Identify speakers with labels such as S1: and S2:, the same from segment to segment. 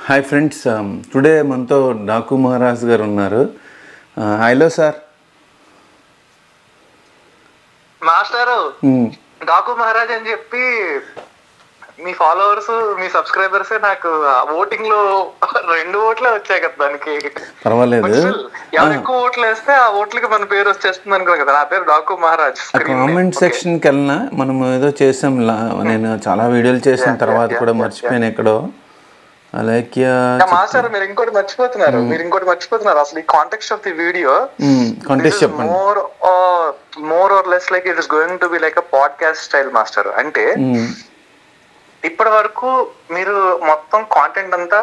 S1: Hi friends, today మనతో డాకు మహారాజ్ గారు ఉన్నారు. Hello sir.
S2: మాస్టారు డాకు మహారాజ్ అని చెప్పి మీ ఫాలోవర్స్ మీ సబ్స్క్రైబర్స్ నాకు ఓటింగ్ లో 2 ఓట్లే వచ్చాయి కదా. దానికి
S1: పర్వాలేదు,
S2: ఎవరు ఎక్కువ ఓట్లు వేస్తే ఆ ఓట్లకి మన పేరు వచ్చేస్తుంది అనుకో కదా. నా పేరు డాకు మహారాజ్.
S1: కామెంట్ సెక్షన్కి వెళ్ళినా మనం ఏదో చేసాం. నేను చాలా వీడియోలు చేసిన తర్వాత కూడా మర్చిపోయాను ఎక్కడో.
S2: మాస్టర్ మీరు ఇంకోటి మర్చిపోతున్నారు. అసలు ఈ context of the video more or less like it is going to be like a podcast style master. అంటే ఇప్పటి వరకు మీరు మొత్తం కాంటెంట్ అంతా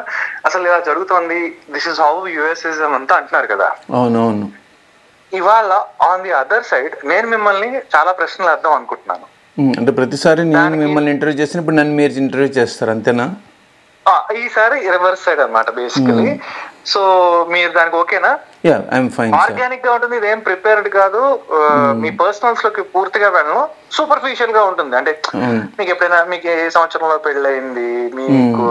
S2: అసలు ఇలా జరుగుతుంది, దిస్ ఇస్ హౌ యుఎస్ఇజం అంతా అంటున్నారు కదా.
S1: అవునవును.
S2: ఇవాళ ఆన్ ది అదర్ సైడ్ నేను మిమ్మల్ని చాలా ప్రశ్నలు అర్థం అనుకుంటున్నాను.
S1: అంటే ప్రతిసారి నేను మిమ్మల్ని ఇంటర్వ్యూ చేసినప్పుడు నన్ను మీరు ఇంటర్వ్యూ చేస్తారు అంతేనా?
S2: ఈసారి రివర్స్ సైడ్ అన్నమాట బేసికలీ. సో మీరు దానికి ఓకేనా? ఆర్గానిక్ గా ఉంటుంది, ఇదేం ప్రిపేర్డ్ కాదు. మీ పర్సనల్స్ లోకి పూర్తిగా వెళ్ళను, సూపర్ఫిషియల్ గా ఉంటుంది. అంటే మీకు ఎప్పుడైనా మీకు ఏ సంవత్సరంలో పెళ్ళయింది, మీకు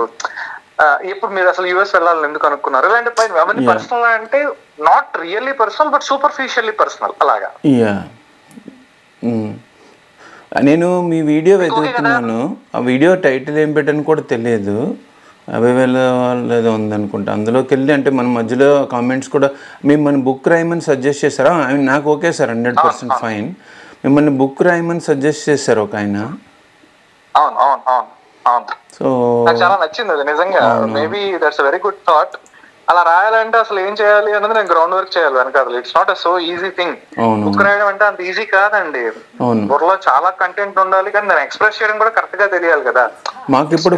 S2: ఇప్పుడు మీరు అసలు యుఎస్ వెళ్ళాలని ఎందుకు అనుకున్నారు, ఇలాంటి అవన్నీ పర్సనల్. అంటే not really personal but superficially personal అలాగా.
S1: నేను మీ వీడియో వెతుకుతున్నాను, ఆ వీడియో టైటిల్ ఏం పెట్టని కూడా తెలియదు. 50,000 ఏదో ఉందనుకుంటా. అందులోకి వెళ్ళి అంటే మన మధ్యలో కామెంట్స్ కూడా మిమ్మల్ని బుక్ రాయమని సజెస్ట్ చేశారా? నాకు ఓకే సార్, 100% ఫైన్. మిమ్మల్ని బుక్ రాయమని సజెస్ట్ చేశారు ఒక ఆయన.
S2: సో చాలా నచ్చింది అది నిజంగా. Maybe that's very good thought. అలా రాయాలంటే అసలు ఏం చేయాలి అన్నది నేను గ్రౌండ్ వర్క్ చేయాలి వెనకాల. It's not so easy thing. Book రాయడం అంటే అంత ఈజీ కాదండి. బుర్రలో చాలా కంటెంట్ ఉండాలి, కానీ నేను ఎక్స్ప్రెస్ చేయడం కూడా కరెక్ట్ గా తెలియాలి కదా.
S1: మాకు ఇప్పుడు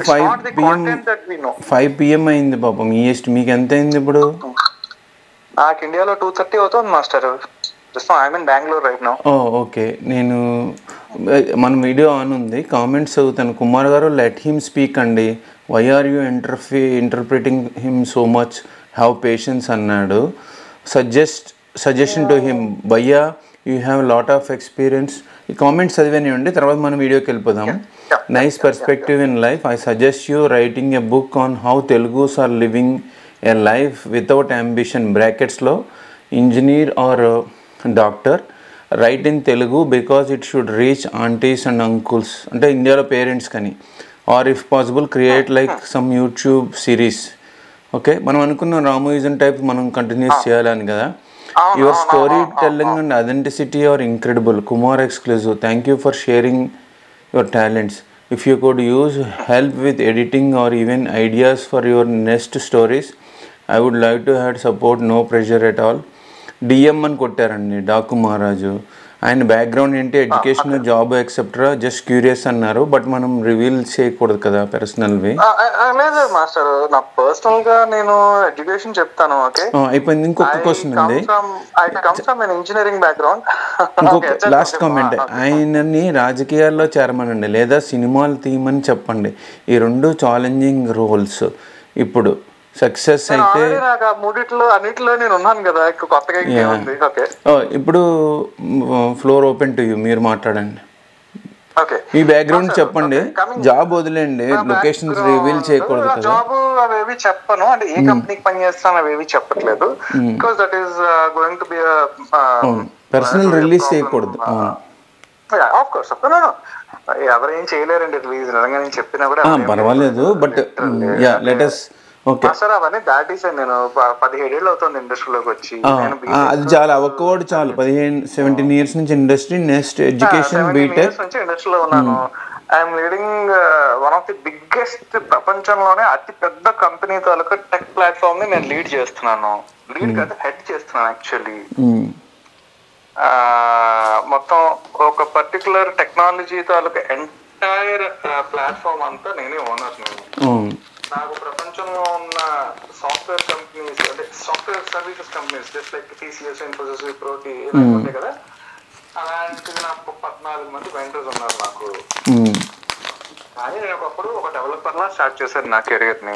S1: 5 PM అయింది పాపం ఈఎస్ట్. మీకు ఎంత అయింది ఇప్పుడు?
S2: నాకు ఇండియాలో 2:30 అవుతుంది master. Bengaluru right now.
S1: Okay. నేను మన వీడియో ఆన్ ఉంది, కామెంట్స్ చదువుతాను. Kumar garu let him speak అండి. Why are you interpreting him so much, have patience అన్నాడు. సజెషన్ టు హిమ్, భయ్యా you have lot of experience. ఈ కామెంట్స్ చదివేనివ్వండి, తర్వాత మనం వీడియోకి వెళ్ళిపోదాం. Nice perspective in life. I suggest you writing a book on how Telugus are living a life without ambition, బ్రాకెట్స్లో engineer or doctor, write in Telugu because it should reach aunties and uncles, అంటే ఇండియాలో parents కానీ, or if possible create like some YouTube series. Okay, మనం అనుకున్న రామోయిజం type మనం continues చేయాలని కదా. Your story telling and authenticity are incredible. Kumar exclusive, thank you for sharing your talents. If you could use help with editing or even ideas for your next stories, I would like to had support, no pressure at all. DM అని కొట్టారండి డాకు మహారాజు. ఆయన background ఏంటి, education, job etcetera, just curious అన్నారు. But మనం reveal చేయకూడదు కదా పర్సనల్వి.
S2: లేదు master, నా పర్సనల్ గా నేను ఎడ్యుకేషన్ చెప్తాను. ఓకే,
S1: అయిపోయింది. ఇంకొక క్వశ్చన్ ఉంది.
S2: Engineering background.
S1: ఇంకొక లాస్ట్ కామెంట్, ఆయనని రాజకీయాల్లో చేరమనండి లేదా సినిమాలు తీయమని చెప్పండి. ఈ 2 ఛాలెంజింగ్ రోల్స్. ఇప్పుడు సక్సెస్ అయితే
S2: అన్నిటిలో నేను ఉన్నాను కదా, కొత్తగా
S1: ఇప్పుడు ఫ్లోర్ ఓపెన్ టు యూ, మీరు మాట్లాడండి. మీ బ్యాక్గ్రౌండ్ చెప్పండి, జాబ్ వదిలేండి, లొకేషన్స్ రివీల్ చేయకూడదు కదా.
S2: జాబ్ అవేవి చెప్పను, అంటే ఏ కంపెనీకి పని చేస్తాను అవేవి చెప్పట్లేదు. Because that is going to be
S1: personal release చేయకూడదు.
S2: ఆఫ్ కోర్స్ ఎవరేం చేయలేరండి రిలీజ్. నిజంగా నేను చెప్పినా కూడా
S1: పర్వాలేదు, బట్ లెట్ us.
S2: సార్ అవన్నీ దాటేసాను నేను. 17 ఏళ్ళు అవుతుంది ఇండస్ట్రీలోకి వచ్చి.
S1: అది చాలా ఒక్కవాడు చాలు. 17 years నుంచి ఇండస్ట్రీ, నెక్స్ట్ ఎడ్యుకేషన్, బీటెక్
S2: నుంచి ఇండస్ట్రీలో ఉన్నాను. I'm leading one of the biggest, ప్రపంచంలోనే అతి పెద్ద కంపెనీ తాలూకా టెక్ ప్లాట్ఫామ్ ని నేను లీడ్ చేస్తున్నాను. లీడ్ కాదు, హెడ్ చేస్తున్నాను యాక్చువల్లీ. మొత్తం ఒక పర్టికులర్ టెక్నాలజీ తాలూకా ఎంటైర్ ప్లాట్ఫామ్ అంతా నేనే ఓనర్. నాకు ప్రపంచంలో ఉన్న సాఫ్ట్వేర్ కంపెనీస్, అంటే software services companies, just like TCS, Infosys, Wipro ఉంటాయి కదా, అలాంటిది నాకు 14 మంది వెండర్స్ ఉన్నారు నాకు. కానీ నేను ఒకప్పుడు ఒక డెవలపర్ లా స్టార్ట్ చేశాను నా కెరీర్ ని.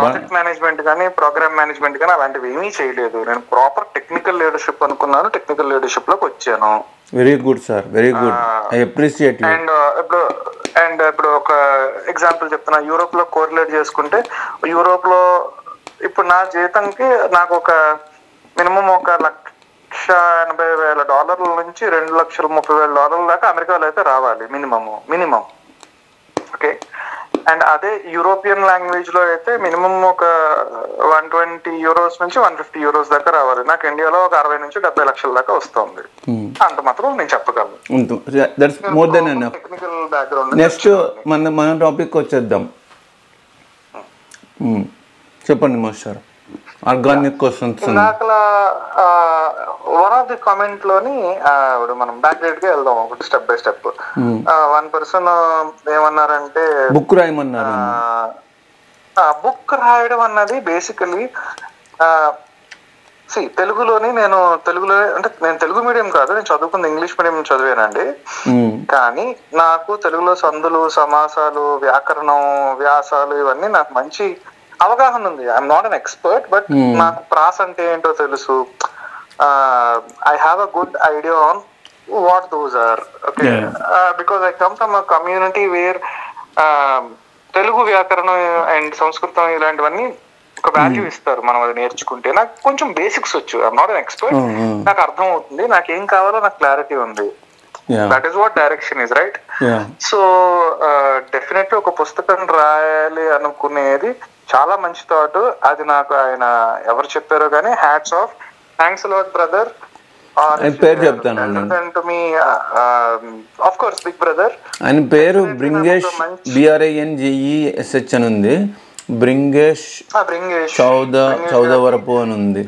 S2: ప్రాజెక్ట్ మేనేజ్మెంట్ కానీ, ప్రోగ్రామ్ మేనేజ్మెంట్ కానీ అలాంటివి ఏమీ చేయలేదు. నేను ప్రాపర్ టెక్నికల్ లీడర్షిప్ అనుకున్నాను, టెక్నికల్ లీడర్షిప్ లోకి వచ్చాను.
S1: Very good sir, very good. I appreciate you.
S2: And ఇప్పుడు అండ్ ఇప్పుడు ఒక ఎగ్జాంపుల్ చెప్తున్నా, యూరోప్ లో కోరిలేట్ చేసుకుంటే, యూరోప్ లో ఇప్పుడు నా జీతంకి నాకు ఒక మినిమం ఒక $1,80,000 నుంచి $2,30,000 దాకా అమెరికాలో అయితే రావాలి మినిమం. ఓకే, అండ్ అదే యూరోపియన్ లాంగ్వేజ్ లో అయితే మినిమం ఒక €120 నుంచి €150 దాకా రావాలి. నాకు ఇండియాలో ఒక 60 నుంచి 70 లక్షల దాకా వస్తుంది. అంత మాత్రం నేను చెప్పగలను. Technical background.
S1: నెక్స్ట్ మన టాపిక్ వచ్చేద్దాం. చెప్పండి master. Organic questions.
S2: One of the comment లోని ఇప్పుడు మనం బ్యాక్ రేట్ గా వెళ్దాం ఒకటి step by step. One person ఏమన్నారంటే
S1: బుక్ రాయమన్నారు.
S2: బుక్ రాయడం అన్నది బేసికలీ తెలుగులో అంటే నేను తెలుగు మీడియం కాదు, నేను చదువుకుంది ఇంగ్లీష్ మీడియం చదివానండి. కానీ నాకు తెలుగులో సందులు, సమాసాలు, వ్యాకరణం, వ్యాసాలు ఇవన్నీ నాకు మంచి అవగాహన ఉంది. I'm not an expert, but నాకు ప్రాస అంటే ఏంటో తెలుసు. I have a good idea on what those are. Okay, because I come from a community where Telugu వ్యాకరణం అండ్ సంస్కృతం ఇలాంటివన్నీ ఒక వాల్యూ ఇస్తారు మనం అది నేర్చుకుంటే. నాకు కొంచెం బేసిక్స్ వచ్చు. ఐఎమ్ నాట్ అన్ ఎక్స్పర్ట్, నాకు అర్థం అవుతుంది, నాకు ఏం కావాలో నాకు క్లారిటీ ఉంది. That is what direction is, right? So definitely ఒక పుస్తకం రాయాలి అనుకునేది చాలా మంచి థాట్. అది నాకు ఆయన ఎవరు చెప్పారో కానీ hats off, thanks a lot brother.
S1: పేరు చెప్తాను.
S2: Of course big brother.
S1: ఆయన పేరు బ్రింగేష్, BRINGESH అని ఉంది. బ్రింగేష్ చౌదవరపు అని ఉంది.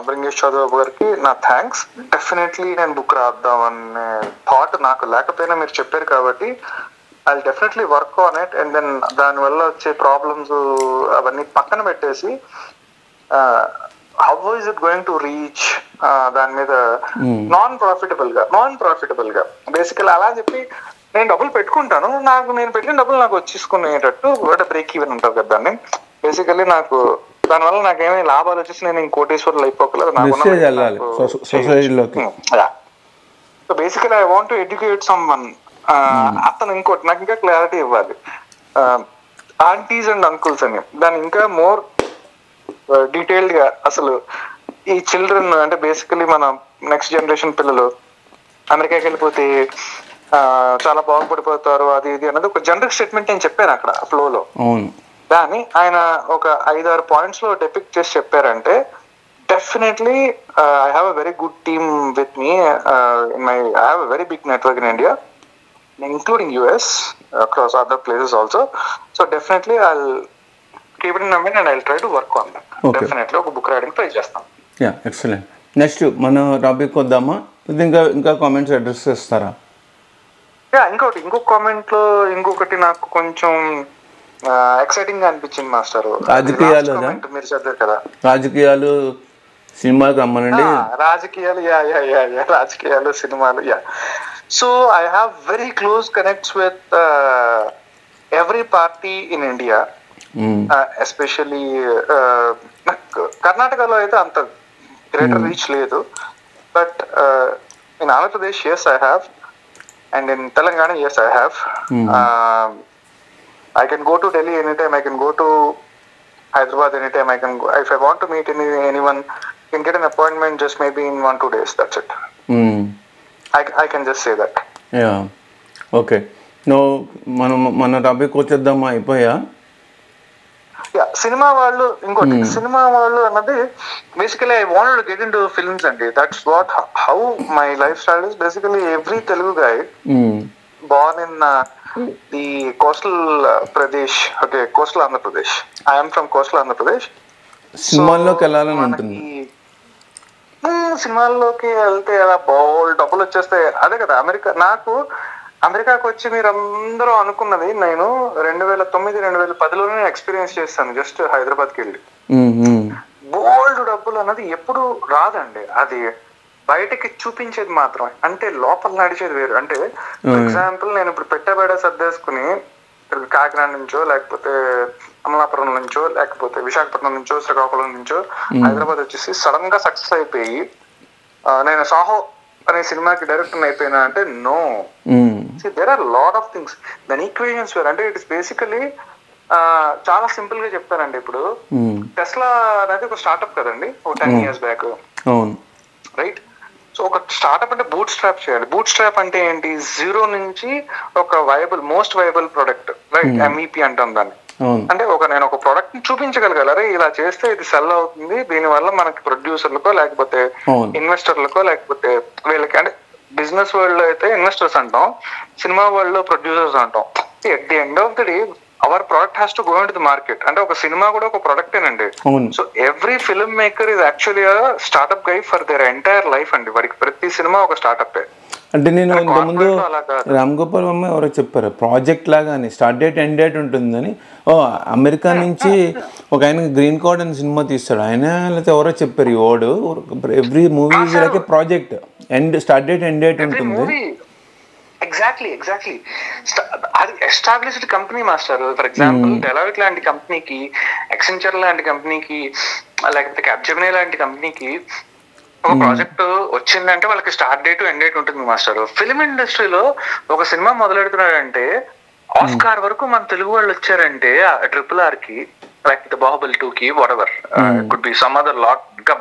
S2: బ్రింగేష్ చౌదవరపు గారికి నా థ్యాంక్స్. డెఫినెట్లీ నేను బుక్ రాద్దాం అనే థాట్ నాకు లేకపోయినా మీరు చెప్పారు కాబట్టి I'll definitely work on it, and then దానివల్ల వచ్చే ప్రాబ్లమ్స్ అవన్నీ పక్కన పెట్టేసి how is it going to reach దాని మీద నాన్ ప్రాఫిటబుల్ గా బేసికల్ అలా చెప్పి నేను డబ్బులు పెట్టుకుంటాను. నేను పెట్టిన డబ్బులు నాకు వచ్చేసుకునేటట్టు బ్రేక్ ఈవెన్ ఉంటుంది కదా దాన్ని. బేసికల్లీ నాకు దానివల్ల నాకేమీ లాభాలు వచ్చేసి నేను కోటేశ్వర్లు అయిపోకలేదు. So basically I want to educate some వన్. అతను ఇంకోటి నాకు ఇంకా క్లారిటీ ఇవ్వాలి. ఆంటీస్ అండ్ అంకుల్స్ అని దాన్ని ఇంకా మోర్ డీటెయిల్డ్ గా అసలు ఈ చిల్డ్రన్ అంటే బేసికలీ మన నెక్స్ట్ జనరేషన్ పిల్లలు అమెరికాకి వెళ్ళిపోతే చాలా బాగుపడిపోతారు అది ఇది అన్నది ఒక జనరల్ స్టేట్మెంట్ నేను చెప్పాను అక్కడ ఫ్లోలో. దాన్ని ఆయన ఒక 5-6 పాయింట్స్ లో డెపిక్ట్ చేసి చెప్పారంటే definitely I have a very good team with me. I have a very big network in India, including US, across other places also. So definitely I'll keep it in mind and I'll try to work on that. Okay. Definitely ఒక book riding try చేస్తాం.
S1: Yeah, excellent. Next మన topic వద్దామా? ఇంకా comments address చేస్తారా?
S2: Yeah, ఇంకో comment లో ఇంకొకటి నాకు కొంచెం ఎక్సైటింగ్ గా అనిపించింది మాస్టర్.
S1: రాజకీయాలు
S2: మీరు చదివారు కదా,
S1: రాజకీయాలు సినిమాకి రమ్మనండి.
S2: రాజకీయాలు సినిమాలు. Yeah, so I have very close connects with every party in India, especially Karnataka lo aithe anta greater reach ledu, but in Andhra Pradesh yes I have, and in Telangana yes I have. I can go to Delhi anytime, I can go to Hyderabad anytime, I can go if I want to meet anyone, I can get an appointment just maybe in 1-2 days, that's it. I can just say that.
S1: Yeah. Okay. మన topic వచ్చేద్దామా? అయిపోయా?
S2: Cinema వాళ్ళు ఇంకోటి cinema వాళ్ళు అన్నది basically I wanted to get into films అండి. That's what how my life style is. Basically every Telugu guy born in the coastal Pradesh, okay, coastal Andhra Pradesh. I am from coastal Andhra Pradesh.
S1: సినిమాల్లోకి వెళ్ళాలని ఉంటుంది.
S2: సినిమాల్లోకి వెళ్తే అలా బోల్డ్ డబ్బులు వచ్చేస్తాయి. అదే కదా అమెరికాకు వచ్చి మీరు అందరూ అనుకున్నది నేను 2009-2010లోనే ఎక్స్పీరియన్స్ చేస్తాను. జస్ట్ హైదరాబాద్కి వెళ్ళి బోల్డ్ డబ్బులు అన్నది ఎప్పుడు రాదండి. అది బయటకి చూపించేది మాత్రమే, అంటే లోపల నడిచేది వేరు. అంటే ఫర్ ఎగ్జాంపుల్ నేను ఇప్పుడు పెట్టబెడ సర్దేసుకుని కాకినాడ నుంచో లేకపోతే అమలాపురం నుంచో లేకపోతే విశాఖపట్నం నుంచో శ్రీకాకుళం నుంచో హైదరాబాద్ వచ్చేసి సడన్ గా సక్సెస్ అయిపోయి నేను సాహో అనే సినిమాకి డైరెక్టర్ అయిపోయినా అంటే no, there are lot of things దాని ఈక్వేషన్స్ వేర్. అంటే ఇట్ ఇస్ బేసికలీ చాలా సింపుల్ గా చెప్తానండి. ఇప్పుడు టెస్లా అనేది ఒక స్టార్ట్అప్ కదండి, ఒక 10 years బ్యాక్, రైట్? సో ఒక స్టార్ట్అప్ అంటే బూట్ స్ట్రాప్ చేయాలి. బూట్ స్ట్రాప్ అంటే ఏంటి? జీరో నుంచి ఒక most viable product, right? MVP అంటాం దాన్ని. అంటే నేను ఒక ప్రొడక్ట్ ని చూపించగలగాలి, ఇలా చేస్తే ఇది సెల్ అవుతుంది, దీని వల్ల మనకి ప్రొడ్యూసర్లకో లేకపోతే ఇన్వెస్టర్లకో లేకపోతే వీళ్ళకి, అంటే బిజినెస్ వరల్డ్ లో అయితే ఇన్వెస్టర్స్ అంటాం, సినిమా వరల్డ్ లో ప్రొడ్యూసర్స్ అంటాం. At the end of the day our product has to go in to the market. అంటే ఒక సినిమా కూడా ఒక ప్రొడక్టేనండి. So every film maker is actually startup guy for their entire life అండి. వాడికి ప్రతి సినిమా ఒక స్టార్ట్అప్.
S1: అంటే నేను ఇంతకుముందు రామ్ గోపాల్ వర్మ ఎవరో చెప్పారు, ప్రాజెక్ట్ లాగా అని స్టార్ట్ డేట్ ఎండ్ డేట్ ఉంటుందని. అమెరికా నుంచి ఒక ఆయన గ్రీన్ కార్డ్ అని సినిమా తీస్తాడు ఆయన, లేకపోతే ఎవరో చెప్పారు ఈ word. Every movie is like A project, start date end date ఉంటుంది.
S2: ఎగ్జాక్ట్లీ అది established company master. For example Deloitte లాంటి కంపెనీకి, ఎక్సెంచర్ లాంటి కంపెనీకి, లేకపోతే క్యాప్జెమినీ లాంటి కంపెనీకి ఒక ప్రాజెక్ట్ వచ్చిందంటే వాళ్ళకి స్టార్ట్ డేట్ ఎండ్ డేట్ ఉంటుంది మాస్టర్. ఫిల్మ్ ఇండస్ట్రీలో ఒక సినిమా మొదలెడుతున్నాడంటే ఆస్కార్ వరకు మన తెలుగు వాళ్ళు వచ్చారంటే RRR కి, లేకపోతే బాహుబలి 2 కి, what ever could be some other lot, ఇంకా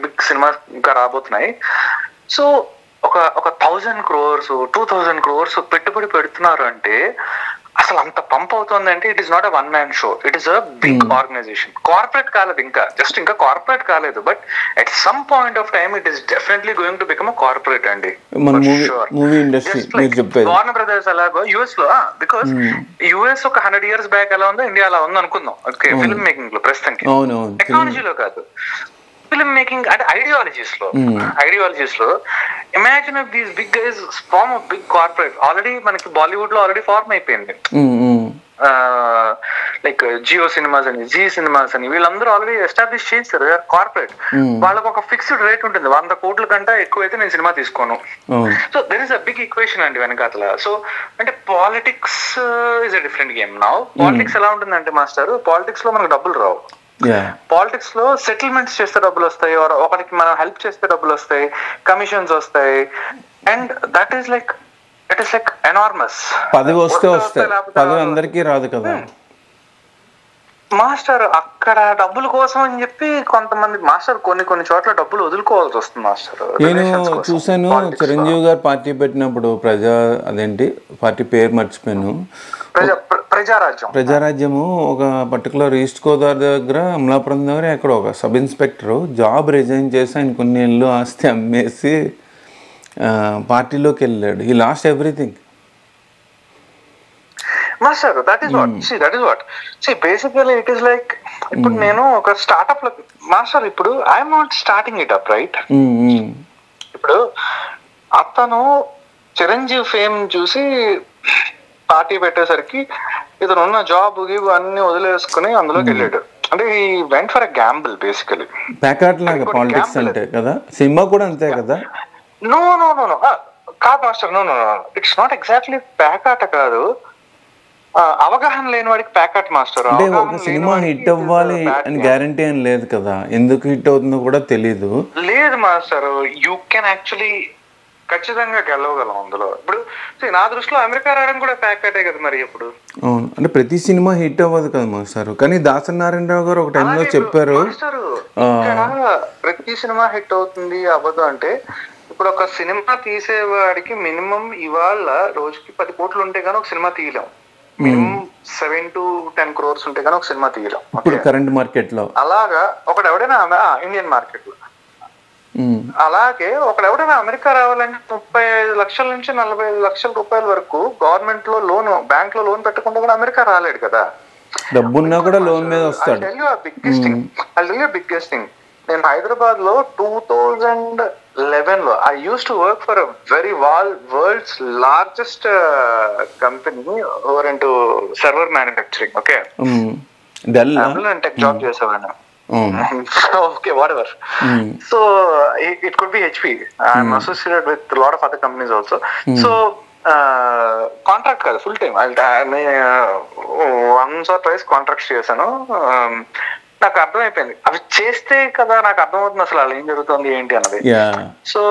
S2: బిగ్ సినిమాస్ ఇంకా రాబోతున్నాయి. సో ఒక 1000 crores 2000 crores పెట్టుబడి పెడుతున్నారు అంటే అసలు అంత పంప్ అవుతుంది అంటే it is not a one man show, it is a big organization. Corporate కాలేదు, ఇంకా కార్పొరేట్ కాలేదు, but at some point of time it is definitely going to become a corporate అండి. వార్నర్ బ్రదర్స్ అలాగో US లో, because US ఒక 100 years back ఎలా ఉందో India అలా ఉంది అనుకుందాం. ఓకే, ఫిల్మ్ మేకింగ్ లో ప్రస్తుతానికి, టెక్నాలజీలో కాదు, ఫిల్మ్ మేకింగ్ అంటే ఐడియాలజీస్ లో imagine of these big guys form of big corporate. Already మనకి బాలీవుడ్ లో ఆల్రెడీ ఫార్మ్ అయిపోయింది, లైక్ జియో సినిమాస్ అని, జీ సినిమాస్ అని, వీళ్ళందరూ ఆల్రెడీ ఎస్టాబ్లిష్ చేస్తారు కార్పొరేట్. వాళ్ళకి ఒక ఫిక్స్డ్ రేట్ ఉంటుంది, 100 కోట్ల కంటే ఎక్కువైతే నేను సినిమా తీసుకోను. So there is a big equation అండి వెనకాతల. సో అంటే politics is a different game now. Politics ఎలా ఉంటుందంటే మాస్టర్, పాలిటిక్స్ లో మనకు డబ్బులు రావు. పాలిటిక్స్ లో సెటిల్మెంట్స్ చేస్తే డబ్బులు వస్తాయి, ఒకరికి మనం హెల్ప్ చేస్తే డబ్బులు వస్తాయి, కమిషన్స్ వస్తాయి, and that is like it is like enormous.
S1: పదవి వస్తే వస్తాయి, పదవి అందరికీ రాదు కదా
S2: మాస్టర్. అక్కడ డబ్బుల కోసం అని చెప్పి కొంతమంది మాస్టర్ కొన్ని చోట్ల డబ్బులు వదులుకోవాల్సి వస్తుంది మాస్టర్.
S1: నేను చూసాను చిరంజీవి గారు పార్టీ పెట్టినప్పుడు, పార్టీ పేరు మర్చిపోయాను, ప్రజారాజ్యము, ఒక పర్టికులర్ ఈస్ట్ గోదావరి దగ్గర, అమలాపురం దగ్గర ఎక్కడ ఒక సబ్ ఇన్స్పెక్టర్ జాబ్ రిజైన్ చేసి ఆయన కొన్ని ఏళ్ళు ఆస్తి అమ్మేసి పార్టీలోకి వెళ్ళాడు. He lost everything
S2: master. That is what basically it is like, ఇప్పుడు నేను ఒక స్టార్ట్అప్ లో మాస్టర్, ఇప్పుడు I'm not starting it up, right? ఇప్పుడు అతను చిరంజీవి ఫేమ్ చూసి పార్టీ పెట్టేసరికి ఇతను ఉన్న జాబ్ గివ్ అన్ని వదిలేసుకుని అందులోకి వెళ్ళాడు. అంటే ఈ went for a gamble basically.
S1: ప్యాకాట్ లాగా పాలిటిక్స్ అంటే కదా, సినిమా కూడా అంతే కదా.
S2: నో కాదు master, no it's not exactly ప్యాకాట కాదు, అవగాహన లేని వాడికి ప్యాకాట్ మాస్టర్.
S1: అంటే ఒక సినిమా హిట్ అవ్వాలి అని గ్యారంటీ అని లేదు కదా, ఎందుకు హిట్ అవుతుందో కూడా తెలీదు.
S2: లేదు మాస్టర్, యూ కెన్ యాక్చువల్లీ ఖచ్చితంగా గెలవగలం అందులో. ఇప్పుడు నా దృష్టిలో అమెరికా రావడం కూడా ప్యాకెటే కదా మరి. ఇప్పుడు
S1: అవును, అంటే ప్రతి సినిమా హిట్ అవ్వదు కదా మాస్టర్. కానీ దాసరి నారాయణరావు గారు ఒక టైంలో చెప్పారు,
S2: ప్రతి సినిమా హిట్ అవుతుంది అవ్వదు అంటే. ఇప్పుడు ఒక సినిమా తీసేవాడికి మినిమం ఇవాళ రోజుకి 10 కోట్లు ఉంటే గానీ ఒక సినిమా తీయలేం. మినిమం 7 to 10 crores ఉంటే గానీ ఒక సినిమా తీయలేం
S1: ఇప్పుడు కరెంట్ మార్కెట్ లో. అలాగా
S2: ఒకటి ఎవడైనా ఇండియన్ మార్కెట్ లో, అలాగే ఒకడెవడైనా అమెరికా రావాలంటే 35 లక్షల నుంచి 45 లక్షల రూపాయల వరకు గవర్నమెంట్ లో లోన్, బ్యాంక్ లో లోన్ పెట్టకుండా కూడా అమెరికా రాలేడు కదా.
S1: డబ్బున్నా కూడా లోన్ మీద వస్తాడు.
S2: బిగ్గెస్ట్ థింగ్, నేను హైదరాబాద్ లో 2011 లో I use to work for very world's largest company over into server manufacturing. Okay, tech job చేసేవాడిని. Okay, whatever. So it could be HP. I'm associated with a lot of other companies also. So contract కాదు, full time. Once or twice contracts చేశాను. నాకు అర్థమైపోయింది అవి చేస్తే కదా నాకు అర్థమవుతుంది అసలు అలా ఏం జరుగుతుంది ఏంటి అన్నది. సో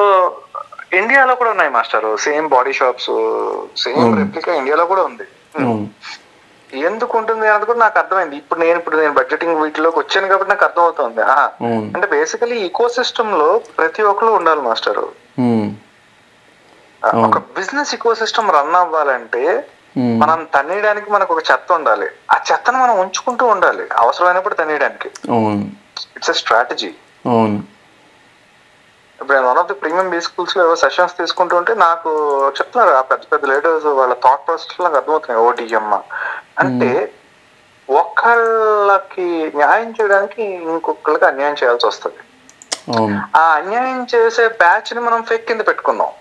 S2: ఇండియాలో కూడా ఉన్నాయి master, same body shops, same replica ఇండియాలో కూడా ఉంది. ఎందుకు ఉంటుంది అది కూడా నాకు అర్థమైంది. ఇప్పుడు నేను బడ్జెటింగ్ వీటిలోకి వచ్చాను కాబట్టి నాకు అర్థం అవుతుంది. అంటే బేసికలీ ఈకో సిస్టమ్ లో ప్రతి ఒక్కరు ఉండాలి మాస్టర్. ఒక బిజినెస్ ఈకో సిస్టమ్ రన్ అవ్వాలంటే మనం తన్నేయడానికి మనకు ఒక చెత్త ఉండాలి, ఆ చెత్తను మనం ఉంచుకుంటూ ఉండాలి అవసరమైనప్పుడు తన్నేయడానికి. It's a strategy. ఇప్పుడు నేను one of the premium be schools లో ఏవో సెషన్స్ తీసుకుంటూ ఉంటే నాకు చెప్తున్నారు ఆ పెద్ద పెద్ద లీడర్స్, వాళ్ళ థాట్ ప్రాసెస్ నాకు అర్థమవుతున్నాయి. ఓటీఎమ్మ అంటే ఒకళ్ళకి న్యాయం చేయడానికి ఇంకొకళ్ళకి అన్యాయం చేయాల్సి వస్తుంది. ఆ అన్యాయం చేసే బ్యాచ్ ని మనం ఫేక్ కింద పెట్టుకున్నాం.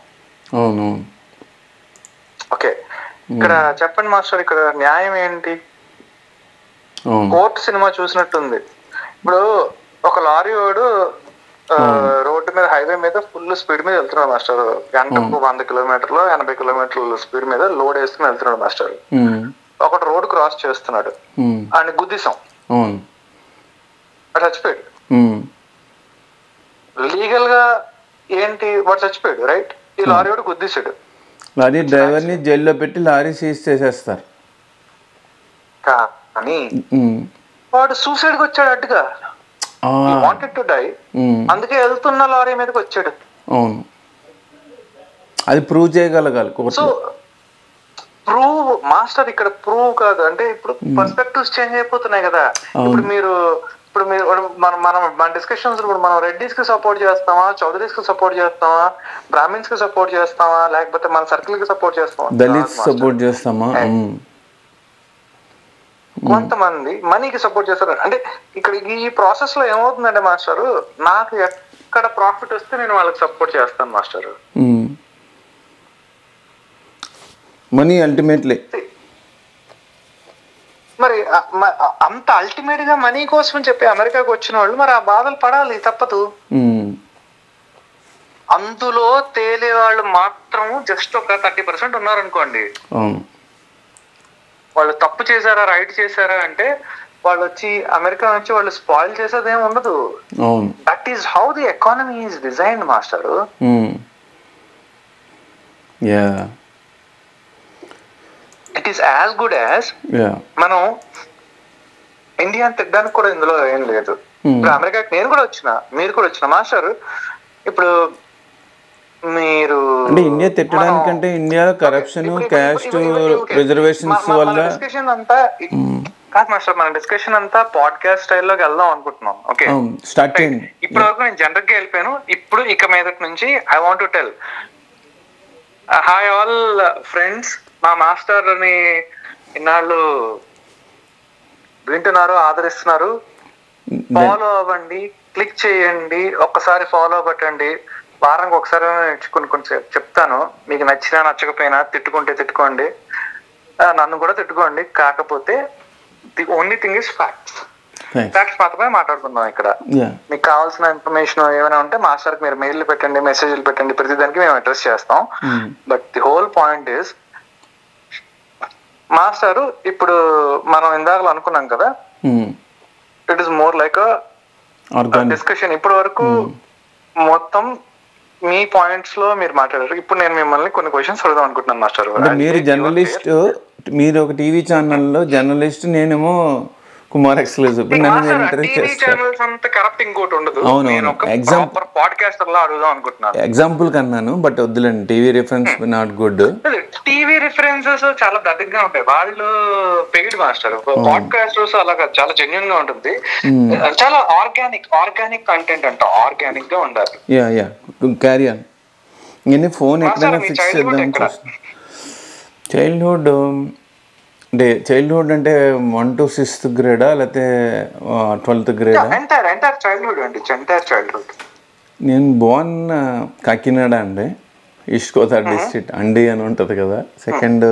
S2: ఓకే, ఇక్కడ చెప్పండి మాస్టర్, ఇక్కడ న్యాయం ఏంటి? కోర్టు సినిమా చూసినట్టుంది. ఇప్పుడు ఒక లారీ వాడు రోడ్డు మీద, హైవే మీద ఫుల్ స్పీడ్ మీద వెళ్తున్నాడు మాస్టర్. గంటకు 100 కిలోమీటర్లు 80 కిలోమీటర్ల స్పీడ్ మీద లోడ్ వేసుకుని వెళ్తున్నాడు మాస్టర్. ఒకటి రోడ్ క్రాస్ చేస్తున్నాడు, ఆయన గుద్దిసాం, వాడు చచ్చిపోయాడు. లీగల్ గా ఏంటి, వాడు చచ్చిపోయాడు, రైట్? ఈ లారీ వాడు గుద్దిసాడు,
S1: లారీ డ్రైవర్ ని జైల్లో పెట్టి లారీ సీజ్ చేసేస్తారు.
S2: కానీ వాడు సూసైడ్ కి వచ్చాడు అడ్డుగా, వాంటెడ్ టు డై, అందుకే వెళ్తున్న లారీ మీదకి వచ్చాడు.
S1: అవును, అది ప్రూవ్ చేయగలగాలి. సో
S2: ప్రూవ్ మాస్టర్ ఇక్కడ ప్రూవ్ కాదు, అంటే ఇప్పుడు పర్స్పెక్టివ్స్ చేంజ్ అయిపోతున్నాయి కదా. ఇప్పుడు మీరు మన డిస్కషన్స్ ఇప్పుడు మనం రెడ్డిస్ కి సపోర్ట్ చేస్తామా, చౌదరీస్ కి సపోర్ట్ చేస్తామా, బ్రాహ్మిన్స్ కి సపోర్ట్ చేస్తామా, లేకపోతే మన సర్కిల్ కి సపోర్ట్ చేస్తామా,
S1: దళిత్స్ సపోర్ట్ చేస్తామా?
S2: కొంతమంది మనీకి సపోర్ట్ చేస్తారు. అంటే ఇక్కడ ఈ ప్రాసెస్ లో ఏమవుతుందంటే మాస్టర్, నాకు ఎక్కడ ప్రాఫిట్ వస్తే నేను వాళ్ళకి సపోర్ట్ చేస్తాను మాస్టర్.
S1: Money ultimately.
S2: మరి అంత అల్టిమేట్ గా మనీ కోసం చెప్పి అమెరికాకు వచ్చిన వాళ్ళు మరి ఆ బాధలు పడాలి, తప్పదు. అందులో తేలే వాళ్ళు మాత్రం జస్ట్ ఒక 30% ఉన్నారనుకోండి. వాళ్ళు తప్పు చేశారా రైట్ చేశారా అంటే వాళ్ళు వచ్చి అమెరికా నుంచి వాళ్ళు స్పాయిల్ చేసేది ఏమి ఉండదు. That is how the economy is designed master. It is as good as మనం ఇండియాని తిట్టడానికి కూడా ఇందులో ఏం లేదు. ఇప్పుడు అమెరికాకి నేను కూడా వచ్చిన, మీరు కూడా వచ్చిన మాస్టర్. ఇప్పుడు మీరు
S1: అంటే ఇండియా తిట్టడానికంటే ఇండియాలో కరప్షన్, క్యాస్ట్ రిజర్వేషన్స్ వల్ల
S2: డిస్కషన్ అంతా కాదు మాస్టర్. మన డిస్కషన్ అంతా పాడ్కాస్ట్ స్టైల్లోకి వెళ్దాం అనుకుంటున్నాం. ఓకే,
S1: స్టార్ట్ చేయండి.
S2: ఇప్పటి వరకు నేను జనరల్ గా వెళ్ళిపోయాను. ఇప్పుడు ఇక మీదటి నుంచి I want to tell hi all friends. మా మాస్టర్ ని ఇన్నాళ్ళు వింటున్నారు, ఆదరిస్తున్నారు. ఫాలో అవ్వండి, క్లిక్ చేయండి, ఒక్కసారి ఫాలో అవ్వటండి. వారానికి ఒకసారి కొన్ని చెప్తాను, మీకు నచ్చినా నచ్చకపోయినా, తిట్టుకుంటే తిట్టుకోండి, నన్ను కూడా తిట్టుకోండి. కాకపోతే the only thing is facts. Facts మాత్రమే మాట్లాడుకుందాం ఇక్కడ. మీకు కావాల్సిన ఇన్ఫర్మేషన్ ఏమైనా ఉంటే మాస్టర్ కి మీరు మెయిల్ పెట్టండి, మెసేజ్లు పెట్టండి, ప్రతిదానికి మేము అడ్రస్ చేస్తాం. But the whole point is master, ఇప్పుడు మనం ఇందాకలో అనుకున్నాం కదా, it is more like discussion. ఇప్పటి వరకు మొత్తం మీ పాయింట్స్ లో మీరు మాట్లాడారు. ఇప్పుడు నేను మిమ్మల్ని కొన్ని క్వశ్చన్స్ అడుగుదాం అనుకుంటున్నాను మాస్టర్.
S1: మీరు జర్నలిస్ట్, మీరు ఒక టీవీ ఛానల్లో జర్నలిస్ట్, నేనేమో కుమార్ ఎక్స్క్లూజివ్. ఎగ్జాంపుల్ కన్నాను, బట్ వద్దులేండి, TV reference not good.
S2: TV references చాలా దగ్గరగా ఉంటాయి, వాళ్ళు పెయిడ్ మాస్టర్. పాడ్కాస్టర్స్ అలా చాలా జెన్యూన్ గా ఉంటుంది, చాలా ఆర్గానిక్ కంటెంట్ అంట, ఆర్గానిక్ గా ఉండాలి.
S1: Yeah carry on. ఇవన్నీ ఫోన్ ఎక్కడైనా ఫిక్స్ చేద్దాం. చైల్డ్హుడ్ అంటే 1 to 6th గ్రేడా లేకపోతే 12th గ్రేడా? నేను బోర్న్ కాకినాడ అండి, ఈస్ట్ గోదావరి డిస్ట్రిక్ట్, అండి అని ఉంటుంది కదా. సెకండ్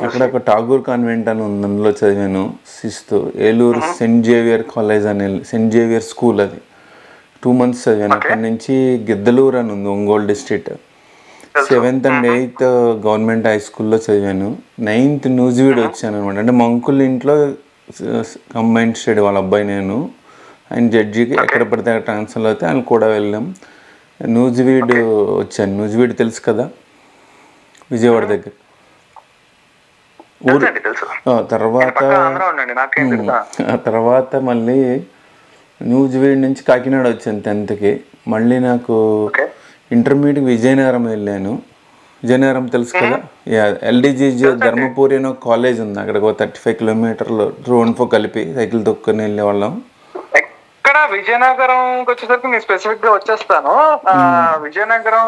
S1: అక్కడ ఒక ఠాగూర్ కాన్వెంట్ అని ఉంది, అందులో చదివాను 6th. Eluru saint Xavier college అని, సెయింట్ జేవియర్ స్కూల్, అది 2 months చదివాను. అక్కడి నుంచి గిద్దలూరు అని ఉంది, Ongole district. 7th and 8th government high స్కూల్లో చదివాను. 9th న్యూజివీడ్ వచ్చాను అనమాట. అంటే మా అంకుల్ ఇంట్లో కంబైన్డ్ స్టడీ, వాళ్ళ అబ్బాయి నేను, ఆయన జడ్జికి ఎక్కడ పడితే అక్కడ ట్రాన్స్ఫర్ అయితే ఆయన కూడా వెళ్ళాం. నూజివీడ్ వచ్చాను. నూజివీడ్ తెలుసు కదా, విజయవాడ దగ్గర. తర్వాత మళ్ళీ నూజివీడ్ నుంచి కాకినాడ వచ్చాను 10th. మళ్ళీ నాకు ఇంటర్మీడియట్ విజయనగరం వెళ్ళాను. విజయనగరం తెలుసు కదా, ఎల్డీజీజీ ధర్మపురి అని ఒక కాలేజ్ ఉంది, అక్కడికి 35 కిలోమీటర్లు రోడ్తో కలిపి సైకిల్ తొక్కుని వెళ్ళేవాళ్ళం.
S2: ఇక్కడ విజయనగరంకి వచ్చేసరికి నేను స్పెసిఫిక్ గా వచ్చేస్తాను. విజయనగరం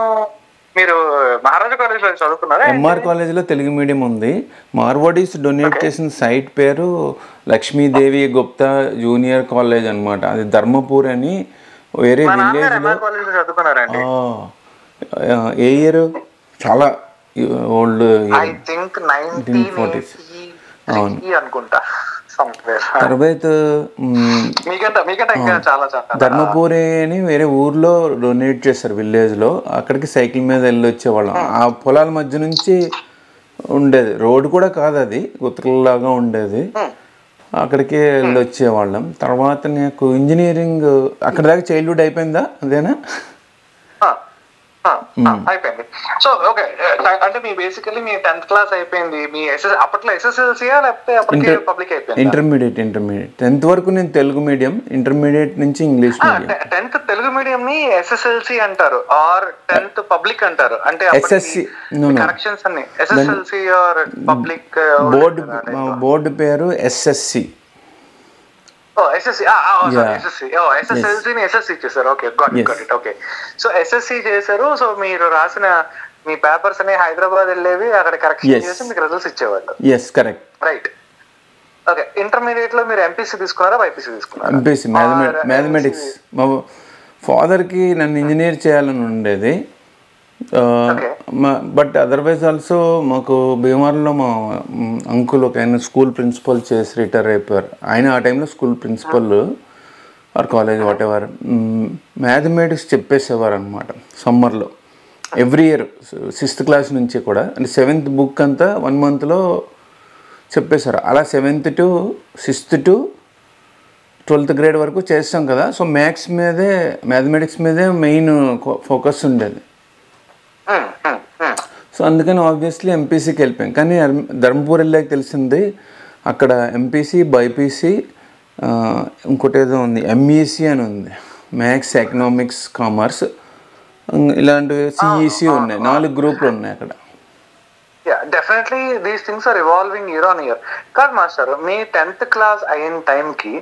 S2: మీరు మహారాజా కాలేజ్ లో చదువుకున్నారా?
S1: ఎంఆర్ కాలేజ్లో తెలుగు మీడియం ఉంది. మార్వాడీస్ డొనేట్ చేసిన సైట్ పేరు లక్ష్మీదేవి గుప్తా జూనియర్ కాలేజ్ అనమాట. అది ధర్మపూర్ అని వేరే విలేజ్లో. ఏ ఇయర్? చాలా ఓల్డ్, 1940s
S2: అనుకుంటా.
S1: తర్వాత ధర్మపురి అని వేరే ఊర్లో డొనేట్ చేస్తారు విలేజ్లో. అక్కడికి సైకిల్ మీద వెళ్ళి వచ్చేవాళ్ళం. ఆ పొలాల మధ్య నుంచి ఉండేది, రోడ్డు కూడా కాదు, అది గుత్తలాగా ఉండేది. అక్కడికి వెళ్ళి వచ్చేవాళ్ళం. తర్వాత నాకు ఇంజనీరింగ్ అక్కడ దాకా చైల్డ్హుడ్ అయిపోయిందా? అదేనా?
S2: అయిపోయింది. సో ఓకే, అంటే మీ బేసికల్లీ మీ 10th క్లాస్ అయిపోయింది. మీ అప్పట్లో ఎస్ఎస్ఎల్సీయా లేకపోతే అప్పటికే పబ్లిక్ అయిపోయింది?
S1: ఇంటర్మీడియట్ 10th వరకు నేను తెలుగు మీడియం, ఇంటర్మీడియట్ నుంచి English medium.
S2: 10th Telugu medium ని ఎస్ఎస్ఎల్సీ అంటారు ఆర్ 10th పబ్లిక్ అంటారు. అంటే
S1: ఎస్ఎస్సి
S2: కరెక్షన్స్ అన్ని ఎస్ఎస్ఎల్సీ ఆర్ పబ్లిక్.
S1: బోర్డు పేరు ఎస్ఎస్సి.
S2: ఎస్ఎస్సి చేశారు. Okay, got it. Okay, so SSC చేశారు. సో మీరు రాసిన మీ పేపర్స్ అనే హైదరాబాద్ వెళ్ళేవి, అక్కడ కరెక్షన్ చేసి మీకు రిజల్ట్స్ ఇచ్చేవాళ్ళు.
S1: yes correct,
S2: right. Okay, intermediate లో మీరు ఎంపీసీ తీసుకున్నారా, బైపీసీ తీసుకున్నారా?
S1: MPC mathematics. మా ఫాదర్కి నన్ను ఇంజనీర్ చేయాలని ఉండేది. బట్ అదర్వైజ్ ఆల్సో మాకు భీమవరంలో మా అంకుల్ ఒక ఆయన స్కూల్ ప్రిన్సిపల్ చేసి రిటైర్ అయిపోయారు. ఆయన ఆ టైంలో school principal or college whatever mathematics చెప్పేసేవారు అనమాట సమ్మర్లో. ఎవ్రీ ఇయర్ 6th క్లాస్ నుంచి కూడా, అంటే 7th బుక్ అంతా 1 monthలో చెప్పేశారు. అలా 7th to 6th to 12th grade వరకు చేస్తాం కదా. సో మ్యాథ్స్ మీదే, మ్యాథమెటిక్స్ మీదే మెయిన్ ఫోకస్ ఉండేది. సో అందుకని ఆబ్వియస్లీ ఎంపీసీకి వెళ్ళిపోయాం. కానీ ధర్మపూర్ వెళ్ళాక తెలిసింది అక్కడ ఎంపీసీ, బైపీసీ, ఇంకోటి ఏదో ఉంది ఎంఈసీ అని ఉంది, మ్యాథ్స్, ఎకనామిక్స్, కామర్స్, ఇలాంటివి సిఈసీ ఉన్నాయి. 4 గ్రూపులు ఉన్నాయి అక్కడ.
S2: Definitely these things are evolving year on year. కాదు మాస్టర్, మీ 10th క్లాస్ అయిన టైంకి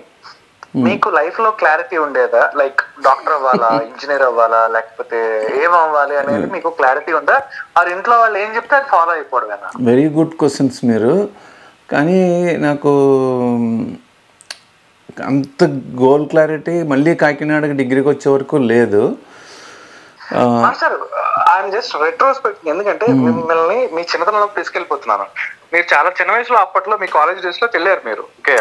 S2: మీకు లైఫ్ లో క్లారిటీ ఉండేదా? లైక్ డాక్టర్ అవ్వాలా, ఇంజనీర్ అవ్వాలా, లేకపోతే ఏం అవ్వాలి అనేది మీకు క్లారిటీ ఉందా? ఆ ఇంట్లో వాళ్ళు ఏం చెప్తే అది ఫాలో అయిపోవడమేనా?
S1: వెరీ గుడ్ క్వశ్చన్స్ మీరు. కానీ నాకు అంత గోల్ క్లారిటీ మళ్ళీ కాకినాడకి డిగ్రీకి వచ్చే వరకు లేదు.
S2: Master, I'm just retrospecting. ఎందుకంటే మిమ్మల్ని మీ చిన్నతనంలోకి తీసుకెళ్ళిపోతున్నాను. మీరు చాలా చిన్న వయసులో అప్పట్లో మీ కాలేజ్ డేస్ లో వెళ్ళారు మీరు. ఓకే,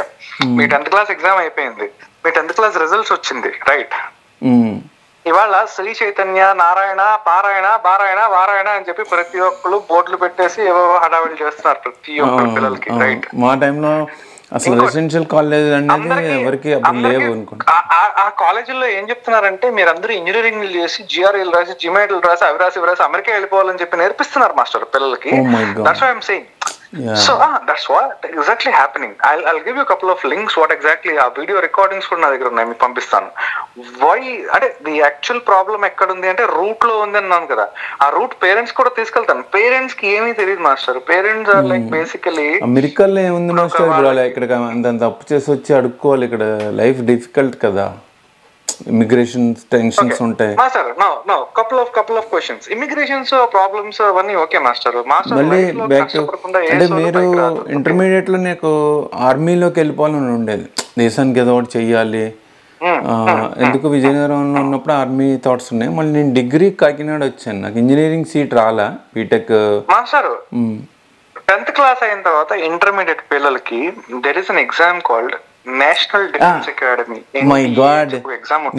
S2: మీ 10th క్లాస్ ఎగ్జామ్ అయిపోయింది, మీ 10th క్లాస్ రిజల్ట్స్ వచ్చింది, రైట్? ఇవాళ శ్రీ చైతన్య, నారాయణ, పారాయణ, బారాయణ, వారాయణ అని చెప్పి ప్రతి ఒక్కరు బోర్డులు పెట్టేసి ఏవో హడావిడి చేస్తున్నారు ప్రతి ఒక్కరు పిల్లలకి, రైట్?
S1: మా టైంలో అసలు రెసిడెన్షియల్ కాలేజ్ అనేది ఎవరికి లేవు అనుకుంటా.
S2: ఆ కాలేజీల్లో ఏం చెప్తున్నారంటే మీరందరూ ఇంజనీరింగ్ చేసి జిఆర్ఎల్ రాసి, జిమాట్లు రాసి, అవి రాసి అమెరికా వెళ్ళిపోవాలని చెప్పి నేర్పిస్తున్నారు మాస్టర్ పిల్లలకి. That's why I'm saying. So that's what exactly happening. I'll give you a couple of links what exactly ఆ వీడియో రికార్డింగ్స్ కూడా నా దగ్గర ఉన్నాయి, మీకు పంపిస్తాను. వై అంటే ది యాక్చువల్ ప్రాబ్లం ఎక్కడ ఉంది అంటే రూట్ లో ఉంది అన్నాను కదా. ఆ రూట్ పేరెంట్స్ కూడా తీసుకెళ్తాను. పేరెంట్స్ కి ఏమీ తెలియదు master. Parents are like basically
S1: అమెరికాలో ఏముంది మాస్టర్, ఇక్కడ అంత అప్పు చేసి వచ్చి అడుక్కోవాలి. ఇక్కడ లైఫ్ డిఫికల్ట్ కదా, ఇమిగ్రేషన్ టెన్షన్స్ ఉంటాయి.
S2: Master no couple of questions. Immigrations problems అవన్నీ ఓకే మాస్టర్.
S1: మళ్ళీ బ్యాక్ టు అంటే మీరు ఇంటర్మీడియట్ లో నాకు ఆర్మీలోకి వెళ్ళిపోవాలని ఉండేది, దేశానికి ఏదో ఒకటి చెయ్యాలి. ఎందుకు విజయనగరంలో ఉన్నప్పుడు ఆర్మీ థాట్స్ ఉన్నాయి. మళ్ళీ నేను డిగ్రీ కాకినాడ వచ్చాను, నాకు ఇంజనీరింగ్ సీట్ రాలా, బీటెక్.
S2: మాస్టర్ 10th క్లాస్ అయిన తర్వాత ఇంటర్మీడియట్ పిల్లలకి there is an exam called national defence academy.
S1: My God,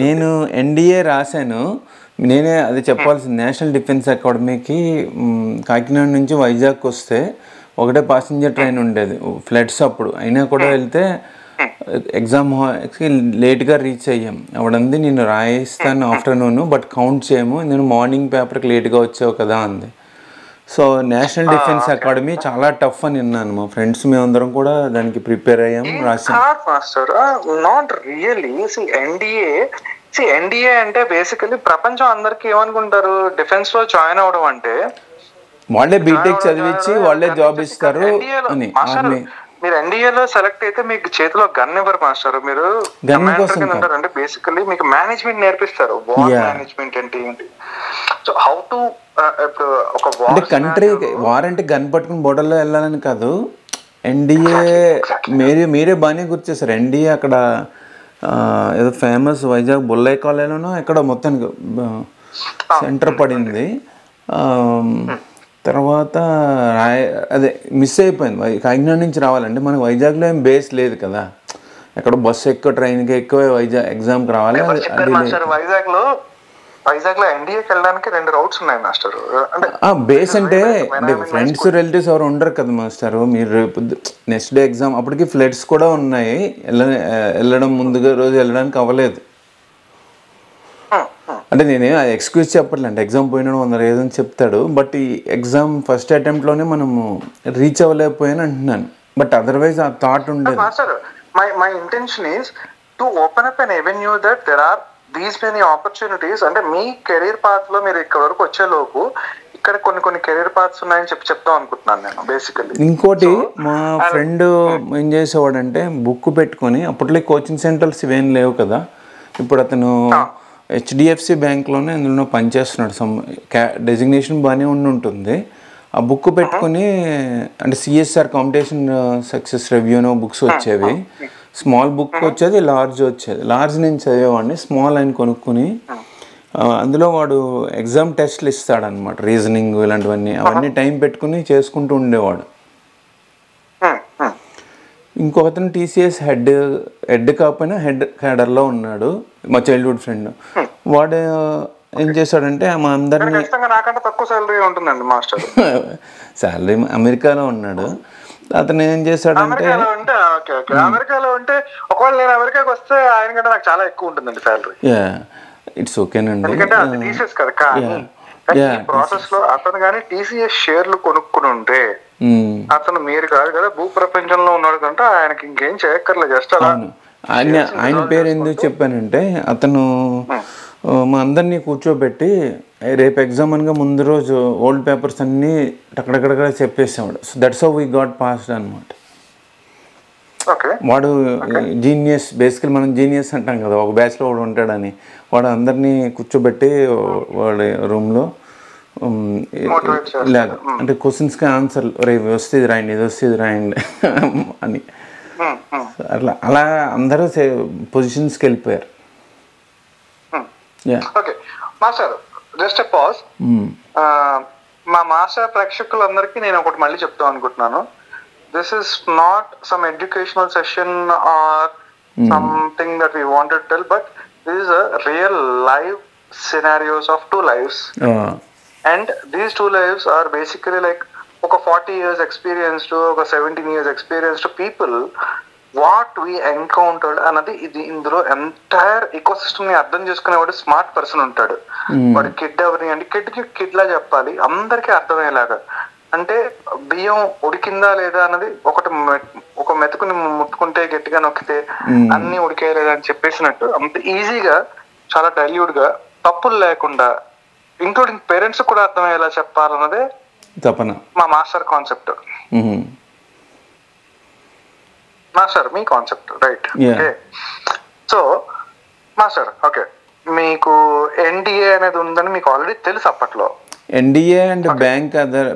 S1: నేను ఎన్డీఏ రాశాను. నేనే అది చెప్పాల్సింది. నేషనల్ డిఫెన్స్ అకాడమీకి కాకినాడ నుంచి వైజాగ్ వస్తే ఒకటే ప్యాసింజర్ ట్రైన్ ఉండేది, ఫ్లడ్స్ అప్పుడు. అయినా కూడా వెళ్తే ఎగ్జామ్కి లేట్గా రీచ్ అయ్యాం. అప్పుడంది నేను రాయిస్తాను ఆఫ్టర్నూన్, బట్ కౌంట్ చేయము, నేను మార్నింగ్ పేపర్కి లేట్గా వచ్చావు కదా అంది. సో నేషనల్ డిఫెన్స్ అకాడమీ చాలా టఫ్ అని విన్నాను. మా ఫ్రెండ్స్ మేమందరం కూడా దానికి ప్రిపేర్ అయ్యాం, రాసాం.
S2: Master not really. ఎన్డీఏ అంటే బేసికలీ ప్రపంచం అందరికి ఏమనుకుంటారు, డిఫెన్స్ లో జాయిన్ అవడం అంటే
S1: వాళ్ళే బీటెక్ చదివించి వాళ్ళే జాబ్ ఇస్తారు అని.
S2: మీరు ఎన్డీఏలో సెలెక్ట్ అయితే మీకు చేతిలో గన్ ఇవ్వరు మాస్టర్, మీరు అంటే బేసికలీ మీకు మేనేజ్మెంట్ నేర్పిస్తారు, వార్ మేనేజ్మెంట్ అంటే ఏంటి, సో హౌ టు ఇప్పుడు ఒక
S1: అంటే కంట్రీ వార్ అంటే గన్ పట్టుకుని బోర్డర్లో వెళ్ళాలని కాదు. ఎన్డీఏ మీరే బాగానే గుర్తు చేశారు. ఎన్డీఏ అక్కడ ఏదో ఫేమస్ వైజాగ్ బొల్లై కాలేజీలోనో ఎక్కడ మొత్తానికి సెంటర్ పడింది. తర్వాత అదే మిస్ అయిపోయింది. కాకినాడ నుంచి రావాలంటే మనకు వైజాగ్లో ఏం బేస్ లేదు కదా, ఎక్కడ బస్సు ఎక్కువ ట్రైన్కి ఎక్కువ వైజాగ్ ఎగ్జామ్కి రావాలి.
S2: వైజాగ్ లో ఎన్డీఏకి వెళ్ళడానికి 2 రౌట్స్ ఉన్నాయి మాస్టర్.
S1: బేస్ అంటే ఫ్రెండ్స్ రిలేటివ్స్ ఎవరు ఉండరు కదా మాస్టర్. మీరు రేపు నెక్స్ట్ డే ఎగ్జామ్, అప్పటికి ఫ్లడ్స్ కూడా ఉన్నాయి, వెళ్ళడం ముందుగా రోజు వెళ్ళడానికి అవ్వలేదు. అంటే నేనే ఎక్స్క్యూజ్ చెప్పట్లే, అంటే ఎగ్జామ్ పోయినాడు 100 రీజన్ చెప్తాడు, బట్ ఈ ఎగ్జామ్ ఫస్ట్ అటెంప్ట్లోనే మనము రీచ్ అవ్వలేకపోయాను అంటున్నాను. బట్ అదర్వైజ్ ఆ థాట్ ఉండేది.
S2: My intention is to open up an avenue that there are these many opportunities. అంటే మీ కెరీర్ పాత్ లో మీరు ఇక్కడ వరకు వచ్చేలోపు ఇక్కడ కొన్ని కెరీర్ పాత్స్ ఉన్నాయని చెప్తాం అనుకుంటున్నాను నేను బేసికల్లీ.
S1: ఇంకోటి మా ఫ్రెండ్ ఏం చేసేవాడంటే బుక్ పెట్టుకొని, అప్పట్లో కోచింగ్ సెంటర్స్ ఇవేం లేవు కదా, ఇప్పుడు అతను హెచ్డిఎఫ్సి బ్యాంక్లోనే అందులో పనిచేస్తున్నాడు. డెసిగ్నేషన్ బాగానే ఉంటుంది. ఆ బుక్ పెట్టుకుని, అంటే సిఎస్ఆర్ కాంపిటీషన్ సక్సెస్ రివ్యూనో బుక్స్ వచ్చేవి. స్మాల్ బుక్ వచ్చేది, లార్జ్ వచ్చేది. లార్జ్ నేను చదివేవాడిని, స్మాల్ ఆయన కొనుక్కుని అందులో వాడు ఎగ్జామ్ టెస్ట్లు ఇస్తాడనమాట, రీజనింగ్ ఇలాంటివన్నీ. అవన్నీ టైం పెట్టుకుని చేసుకుంటూ ఉండేవాడు. ఇంకొకతను టీసీఎస్ హెడ్ కాకపోయినా హెడ్ క్యాడర్లో ఉన్నాడు, మా చైల్డ్హుడ్ ఫ్రెండ్. వాడు ఏం చేశాడంటే మా అందరినీ, శాలరీ అమెరికాలో ఉన్నాడు. అతను ఏం చేశాడంటే, ఇట్స్ ఓకేనండి,
S2: ప్రాసెస్ లో అతను కానీ టీసీఎస్ షేర్లు కొనుక్కుని ఉంటే అతను మీరు కాదు కదా భూ ప్రపంచంలో ఉన్నాడు కంటే ఆయనకి ఇంకేం చేయక్కర్లేదు, జస్ట్ అలా.
S1: ఆయన పేరు ఎందుకు చెప్పానంటే, అతను మా అందరినీ కూర్చోబెట్టి రేపు ఎగ్జామ్ అనగా ముందు రోజు ఓల్డ్ పేపర్స్ అన్నీ అక్కడక్కడ చెప్పేసేవాడు. So that's how we got passed అనమాట. వాడు జీనియస్. బేసికల్ మనం జీనియస్ అంటాం కదా, ఒక బ్యాచ్లో వాడు ఉంటాడని. వాడు అందరినీ కూర్చోబెట్టి వాడి రూమ్లో లేదు అంటే క్వశ్చన్స్కి ఆన్సర్, రేపు వస్తే ఇది రాయండి, ఇది వస్తే ఇది రాయండి అని. అలా అందరూ పొజిషన్స్కి వెళ్ళిపోయారు.
S2: Just pause. మా మాస్టర్ ప్రేక్షకులందరికీ నేను ఒకటి మళ్ళీ చెప్తాం అనుకుంటున్నాను. This is not some educational session or something that we want to tell, but this is a real live scenarios of 2 lives. And these 2 lives are basically like oka 40 years experience to oka 17 years experience to people what we encountered anadi idi indulo entire ecosystem ni ardham cheskunevaadu smart person untadu. Vaadu kid avani ante kid la cheppali andariki ardhamayyelaga. అంటే బియ్యం ఉడికిందా లేదా అన్నది ఒక మెతుకుని ముట్టుకుంటే గట్టిగా నొక్కితే అన్ని ఉడికే లేదా అని చెప్పేసినట్టు అంత ఈజీగా చాలా డైల్యూట్ గా తప్పులు లేకుండా ఇంక్లూడింగ్ పేరెంట్స్ కూడా అర్థమయ్యేలా చెప్పాలన్నదే
S1: తపన
S2: మా మాస్టర్ కాన్సెప్ట్. మాస్టర్ మీ concept right. Okay, so master okay, మీకు ఎన్డీఏ అనేది ఉందని మీకు ఆల్రెడీ తెలుసు అప్పట్లో.
S1: ఎన్డీఏ అండ్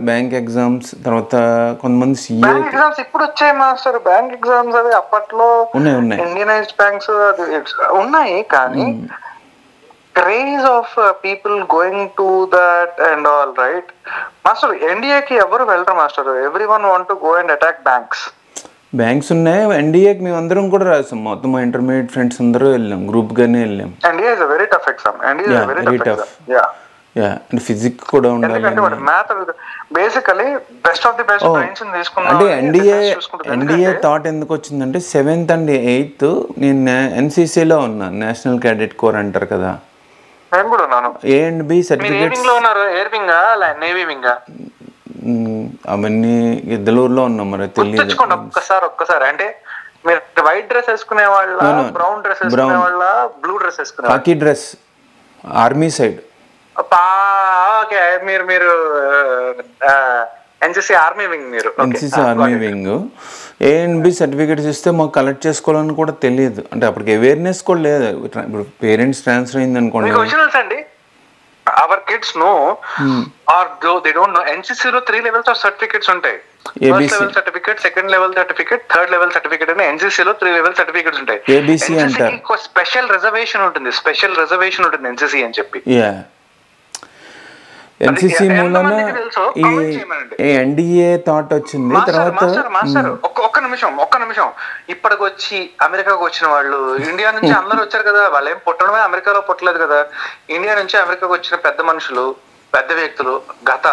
S1: బ్యాంక్ ఎగ్జామ్స్, తర్వాత కొంతమంది
S2: బ్యాంక్ ఎగ్జామ్స్ ఇప్పుడు వచ్చాయి మాస్టర్. బ్యాంక్ ఎగ్జామ్స్ అవి అప్పట్లో
S1: ఉన్నాయి,
S2: ఇండియనైజ్డ్ బ్యాంక్స్ అది ఉన్నాయి, కానీ craze of people going to that and all right master. ఎన్డీఏకి ఎవరు వెళ్ళరు master, every one want to go and attack
S1: banks ఉన్నాయి. ఎన్డీఏకి మేము అందరం కూడా రాసాం, మొత్తం ఇంటర్మీడియట్ ఫ్రెండ్స్ అందరూ వెళ్ళాం, గ్రూప్ గానే వెళ్ళాం.
S2: NDA is a very tough exam. NDA is a very tough.
S1: అంటే ఫిజిక్స్ కూడా ఉండాలి.
S2: ఎందుకంటే వాడు math basically best of the best brains తీసుకున్నాం.
S1: అంటే ఎన్డీఏ థాట్ ఎందుకు వచ్చిందంటే 7th and 8th నేను ఎన్సీసీలో ఉన్నాను, నేషనల్ క్యాడెట్ కోర్ అంటారు కదా.
S2: నేను కూడా ఉన్నాను.
S1: A&B సర్టిఫికేట్స్ అవన్నీ గిద్దలూరులో ఉన్నాం, మరి తెలియదు.
S2: ఒక్కసారి అంటే మీరు వైట్ డ్రెస్ వేసుకునే వాళ్ళ, బ్రౌన్ డ్రెస్ వేసుకునే వాళ్ళ, బ్లూ డ్రెస్ వేసుకునే
S1: కాకి డ్రెస్ ఆర్మీ సైడ్.
S2: ఓకే, మీరు ఎన్సీసీ ఆర్మీ వింగ్. మీరు
S1: NCC army wing. A&B certificates ఇస్తే మాకు కలెక్ట్ చేసుకోవాలని కూడా తెలియదు, అంటే అప్పటికి అవేర్నెస్ కూడా లేదు. ఇప్పుడు పేరెంట్స్ ట్రాన్స్ఫర్ అయింది అనుకోండి.
S2: అండి our kids know or they don't know, ఎన్సీసీలో 3 levels ఆఫ్ సర్టిఫికేట్స్ ఉంటాయి. First level certificate, second level certificate, third level certificate అని ఎన్సీసీలో 3 level సర్టిఫికేట్స్ ఉంటాయి.
S1: ABC అంటారు.
S2: స్పెషల్ రిజర్వేషన్ ఉంటుంది ఎన్సీసీ అని చెప్పి.
S1: ఎన్సీసీ మూలన ఈ ఎన్డీఏ థాట్ వచ్చింది. తర్వాత
S2: ఒక్క నిమిషం ఇప్పటికి వచ్చి అమెరికాకు వచ్చిన వాళ్ళు, ఇండియా నుంచి అందరూ వచ్చారు కదా, వాళ్ళు ఏం పుట్టడమే అమెరికాలో పుట్టలేదు కదా. ఇండియా నుంచి అమెరికాకు వచ్చిన పెద్ద మనుషులు, పెద్ద వ్యక్తులు గత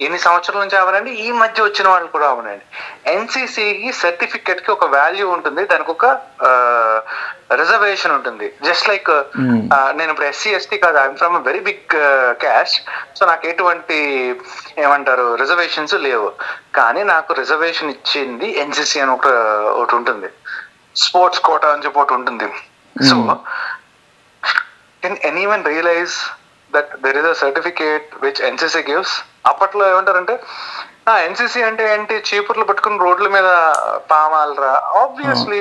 S2: ఎన్ని సంవత్సరాల నుంచి అవనండి, ఈ మధ్య వచ్చిన వాళ్ళు కూడా అవనండి. ఎన్సీసీకి సర్టిఫికేట్ కి ఒక వాల్యూ ఉంటుంది, దానికి ఒక రిజర్వేషన్ ఉంటుంది. జస్ట్ లైక్ నేను ఇప్పుడు SC ST కాదు, I'm from very big caste, so నాకు ఎటువంటి ఏమంటారు రిజర్వేషన్స్ లేవు. కానీ నాకు రిజర్వేషన్ ఇచ్చింది ఎన్సీసీ అని ఒకటి ఉంటుంది, స్పోర్ట్స్ కోటా అని చెప్పి ఒకటి ఉంటుంది. So can anyone realize that there is a certificate which NCC gives? అప్పట్లో ఏమంటారంటే ఎన్సీసీ అంటే ఏంటి, చీపుర్లు పట్టుకుని రోడ్ల మీద పామాలరా. ఆబ్వియస్లీ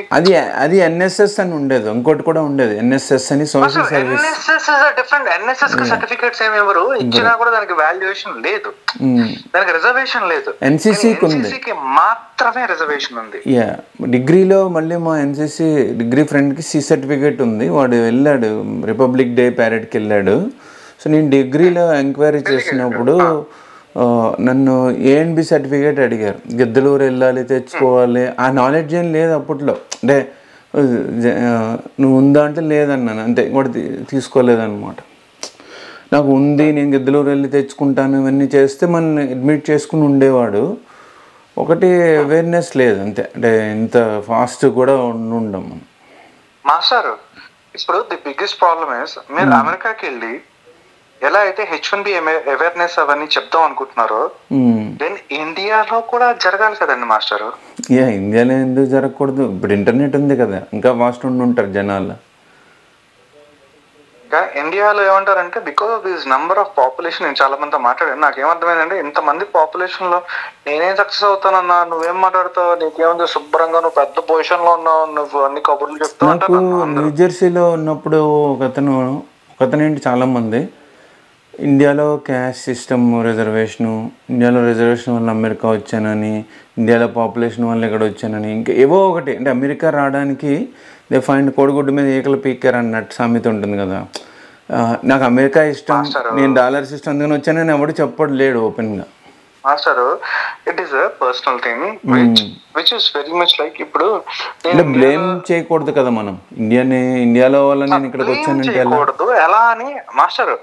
S1: అది ఎన్ఎస్ఎస్ అని ఉండేది, ఇంకోటి కూడా ఉండేది ఎన్ఎస్ఎస్ అని, social service.
S2: NSS different. NSS కి సర్టిఫికేట్స్ ఏమి ఎవరు ఇచ్చినా కూడా దానికి వాల్యుయేషన్ లేదు, దానికి రిజర్వేషన్ లేదు. ఎన్సీసీకి మాత్రమే రిజర్వేషన్ ఉంది.
S1: డిగ్రీలో మళ్ళీ మా ఎన్సీసీ డిగ్రీ ఫ్రెండ్ కి C సర్టిఫికేట్ ఉంది, వాడు వెళ్ళాడు రిపబ్లిక్ డే ప్యారెడ్కి వెళ్ళాడు. సో నేను డిగ్రీలో ఎంక్వైరీ చేసినప్పుడు నన్ను A&B సర్టిఫికేట్ అడిగారు, గిద్దలూరు వెళ్ళాలి తెచ్చుకోవాలి. ఆ నాలెడ్జ్ ఏం లేదు అప్పట్లో, అంటే నువ్వు ఉందా అంటే లేదన్నాను అంతే, కూడా తీసుకోలేదన్నమాట. నాకు ఉంది, నేను గిద్దలూరు వెళ్ళి తెచ్చుకుంటాను, ఇవన్నీ చేస్తే మన అడ్మిట్ చేసుకుని ఉండేవాడు. ఒకటి అవేర్నెస్ లేదు అంతే, అంటే ఇంత ఫాస్ట్ కూడా ఉండం మనం.
S2: మాస్టర్ ఇప్పుడు ది బిగ్గెస్ట్ ప్రాబ్లమ్ ఇస్, మీరు అమెరికాకి వెళ్ళి ఎలా అయితే H1B అవేర్నెస్ అవన్నీ చెప్తాం అనుకుంటున్నారో, దెన్ ఇండియాలో కూడా జరగాలి కదండి మాస్టర్.
S1: ఇండియాలో ఎందుకు జరగకూడదు? ఇప్పుడు ఇంటర్నెట్ ఉంది కదా, ఇంకా ఫాస్ట్ ఉంటారు జనాలు.
S2: ఇంకా ఇండియాలో ఏమంటారంటే because of this number of population, నేను చాలా మందితో మాట్లాడాను, నాకేమర్థమైందంటే ఇంతమంది పాపులేషన్ లో నేనేం సక్సెస్ అవుతానన్నా, నువ్వేం మాట్లాడతావు, నీకేముంది, శుభ్రంగా నువ్వు పెద్ద పొజిషన్ లో ఉన్నావు, నువ్వు అన్ని కబుర్లు చెప్తావు.
S1: నాకు న్యూజెర్సీలో ఉన్నప్పుడు ఒకతను ఏంటి, చాలా మంది ఇండియాలో క్యాస్ట్ సిస్టమ్ రిజర్వేషను, ఇండియాలో రిజర్వేషన్ వల్ల అమెరికా వచ్చానని, ఇండియాలో పాపులేషన్ వల్ల ఇక్కడ వచ్చానని, ఇంకా ఏవో ఒకటి, అంటే అమెరికా రావడానికి దే ఫైండ్ కోడిగుడ్డు మీద ఏకలు పీకారు అన్నట్టు సామెత ఉంటుంది కదా. నాకు అమెరికా ఇష్టం, నేను డాలర్స్ ఇష్టం అందుకని వచ్చానని ఎవడు చెప్పడు లేడు ఓపెన్గా.
S2: Master it is a personal thing which is very much like, ఇప్పుడు
S1: బ్లేమ్ చేయకూడదు కదా మనం ఇండియాలో వల్ల నేను ఇక్కడికి వచ్చానంటే
S2: ఎలా అని. మాస్టర్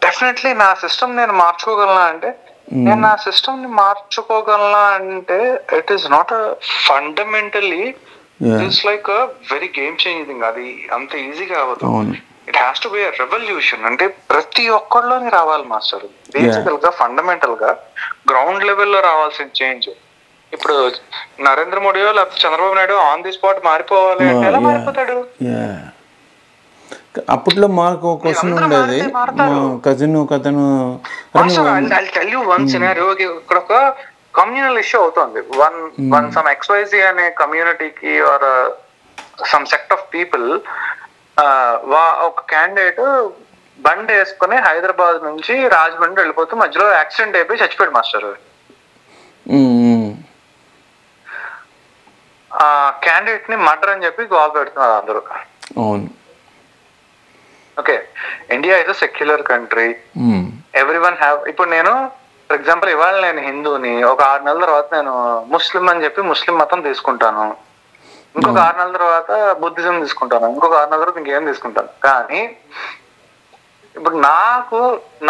S2: డెఫినెట్లీ నా సిస్టమ్ నేను మార్చుకోగలనా అంటే, నేను నా సిస్టమ్ ని మార్చుకోగలనా అంటే, it is not a fundamentally, it's like a very game changing. అది అంత ఈజీగా అవ్వదు. It has to be a revolution. అంటే ప్రతి ఒక్కళ్ళలోని రావాలి మాస్టర్, బేసికల్ గా ఫండమెంటల్ గా గ్రౌండ్ లెవెల్లో రావాల్సిన చేంజ్. ఇప్పుడు నరేంద్ర మోడీయో లేకపోతే Chandrababu Naidu on the spot మారిపోవాలి అంటే ఎలా మారిపోతాడు?
S1: అప్పట్లో మాకు ఒక క్వశ్చన్ ఉండేది, మా కజిన్ ఒకతను,
S2: ఇక్కడ ఒక కమ్యూనల్ ఇష్యూ అవుతుంది. వన్ సమ్ XYZ అనే కమ్యూనిటీకి or some sect of people, ఒక క్యాండిడేట్ బండి వేసుకుని హైదరాబాద్ నుంచి రాజమండ్రి వెళ్ళిపోతూ మధ్యలో యాక్సిడెంట్ అయిపోయి చచ్చిపోయాడు మాస్టర్. ఆ క్యాండిడేట్ ని మర్డర్ అని చెప్పి గోల్ పెడుతున్నారు అందరూ. Okay, India is a secular country, everyone have. ఇప్పుడు నేను ఫర్ ఎగ్జాంపుల్ ఇవాళ నేను హిందూని, ఒక 6 నెలల తర్వాత నేను ముస్లిం అని చెప్పి ముస్లిం మతం తీసుకుంటాను, ఇంకొక 6 నెలల తర్వాత బుద్ధిజం తీసుకుంటాను, ఇంకొక 6 నెలల తర్వాత ఇంకేం తీసుకుంటాను. కానీ ఇప్పుడు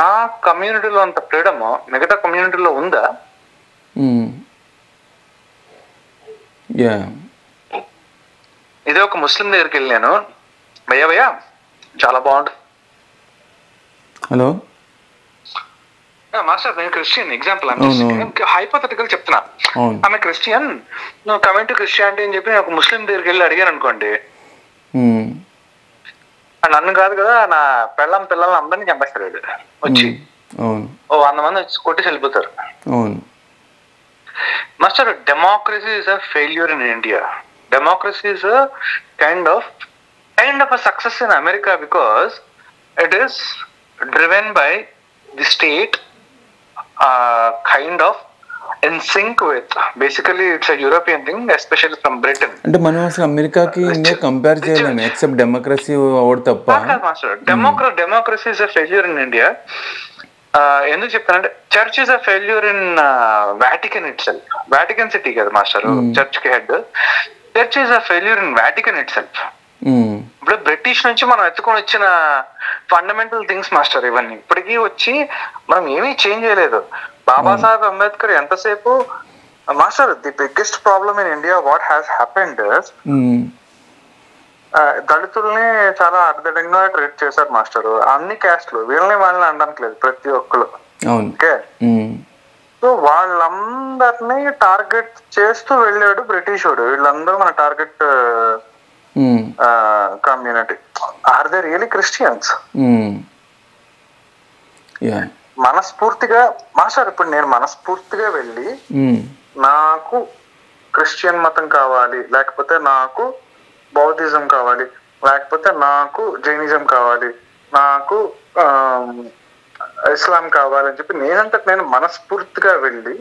S2: నా కమ్యూనిటీలో అంత ఫ్రీడమ్ మిగతా కమ్యూనిటీలో ఉందా? ఇదే ఒక ముస్లిం దగ్గరికి వెళ్ళాను, భయ్యా చాలా బాగుంటుంది.
S1: హలో
S2: మాస్టర్, నేను క్రిస్టియన్, ఎగ్జాంపుల్ హైపోథెటికల్ చెప్తున్నా. ఆమె క్రిస్టియన్, నువ్వు కమింగ్ టు క్రిస్టియానిటీ అని చెప్పి ఒక ముస్లిం దగ్గరికి వెళ్ళి అడిగాను అనుకోండి, నన్ను కాదు కదా నా పిల్లల్ని అందరినీ చంపేస్తారు వచ్చి. 100 మంది వచ్చి కొట్టి వెళ్ళిపోతారు. Master, democracy is a failure in India. Democracy is a kind of a success in America because it is driven by the state kind of in sync with, basically it's a European thing, especially from Britain.
S1: అంటే మనం అసలు అమెరికాకి India compare చేయలేము except democracy ఒకటి తప్ప.
S2: Democracy is a failure in India. ఎందుకు చెప్తానంటే church is a failure in Vatican it self. Vatican city కదా మాస్టర్ చర్చ్ కి head. Church is a failure in Vatican it self. ఇప్పుడు British నుంచి మనం ఎత్తుకొని వచ్చిన ఫండమెంటల్ థింగ్స్ మాస్టర్ ఇవన్నీ ఇప్పటికీ వచ్చి మనం ఏమీ చేంజ్ చేయలేదు. బాబాసాహెబ్ అంబేద్కర్ ఎంతసేపు master, the biggest problem in India what has happened, దళితుల్ని చాలా అర్ధడంగా ట్రీట్ చేశారు మాస్టర్. అన్ని క్యాస్ట్లు, వీళ్ళని వాళ్ళని అనడానికి లేదు, ప్రతి ఒక్కరు. ఓకే, సో వాళ్ళందరినీ టార్గెట్ చేస్తూ వెళ్ళాడు బ్రిటిషోడు. వీళ్ళందరూ మన target community. Are they really Christians? మనస్ఫూర్తిగా మాస్టర్, ఇప్పుడు నేను మనస్ఫూర్తిగా వెళ్ళి నాకు క్రిస్టియన్ మతం కావాలి, లేకపోతే నాకు బౌద్ధిజం కావాలి, లేకపోతే నాకు జైనిజం కావాలి, నాకు ఇస్లాం కావాలని చెప్పి నేను మనస్ఫూర్తిగా వెళ్ళి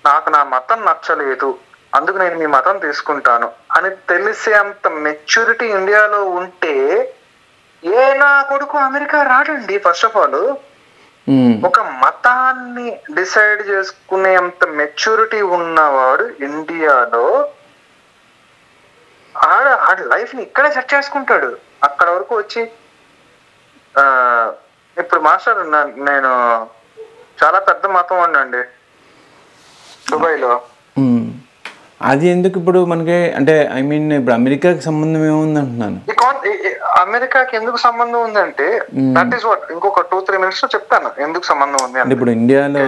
S2: నాకు నా మతం నచ్చలేదు, అందుకు నేను మీ మతం తీసుకుంటాను అని తెలిసే అంత మెచ్యూరిటీ ఇండియాలో ఉంటే ఏ నా కొడుకు అమెరికా రాడండి. ఫస్ట్ ఆఫ్ ఆల్ ఒక మతాన్ని డిసైడ్ చేసుకునే అంత మెచ్యూరిటీ ఉన్నవాడు ఇండియాలో ఆడ లైఫ్ ని ఇక్కడే సెట్ చేసుకుంటాడు. అక్కడ వరకు వచ్చి ఇప్పుడు మాస్టర్ నేను చాలా పెద్ద మతం ఉండండి దుబాయ్లో.
S1: అది ఎందుకు ఇప్పుడు మనకి, అంటే ఐ మీన్ ఇప్పుడు అమెరికాకి సంబంధం ఏముంది అంటున్నాను.
S2: అమెరికాకి ఎందుకు సంబంధం ఉందంటే దట్ ఈస్ వాట్ ఇంకొక 2-3 minutes లో చెప్తాను ఎందుకు సంబంధం ఉంది అంటే.
S1: ఇప్పుడు ఇండియాలో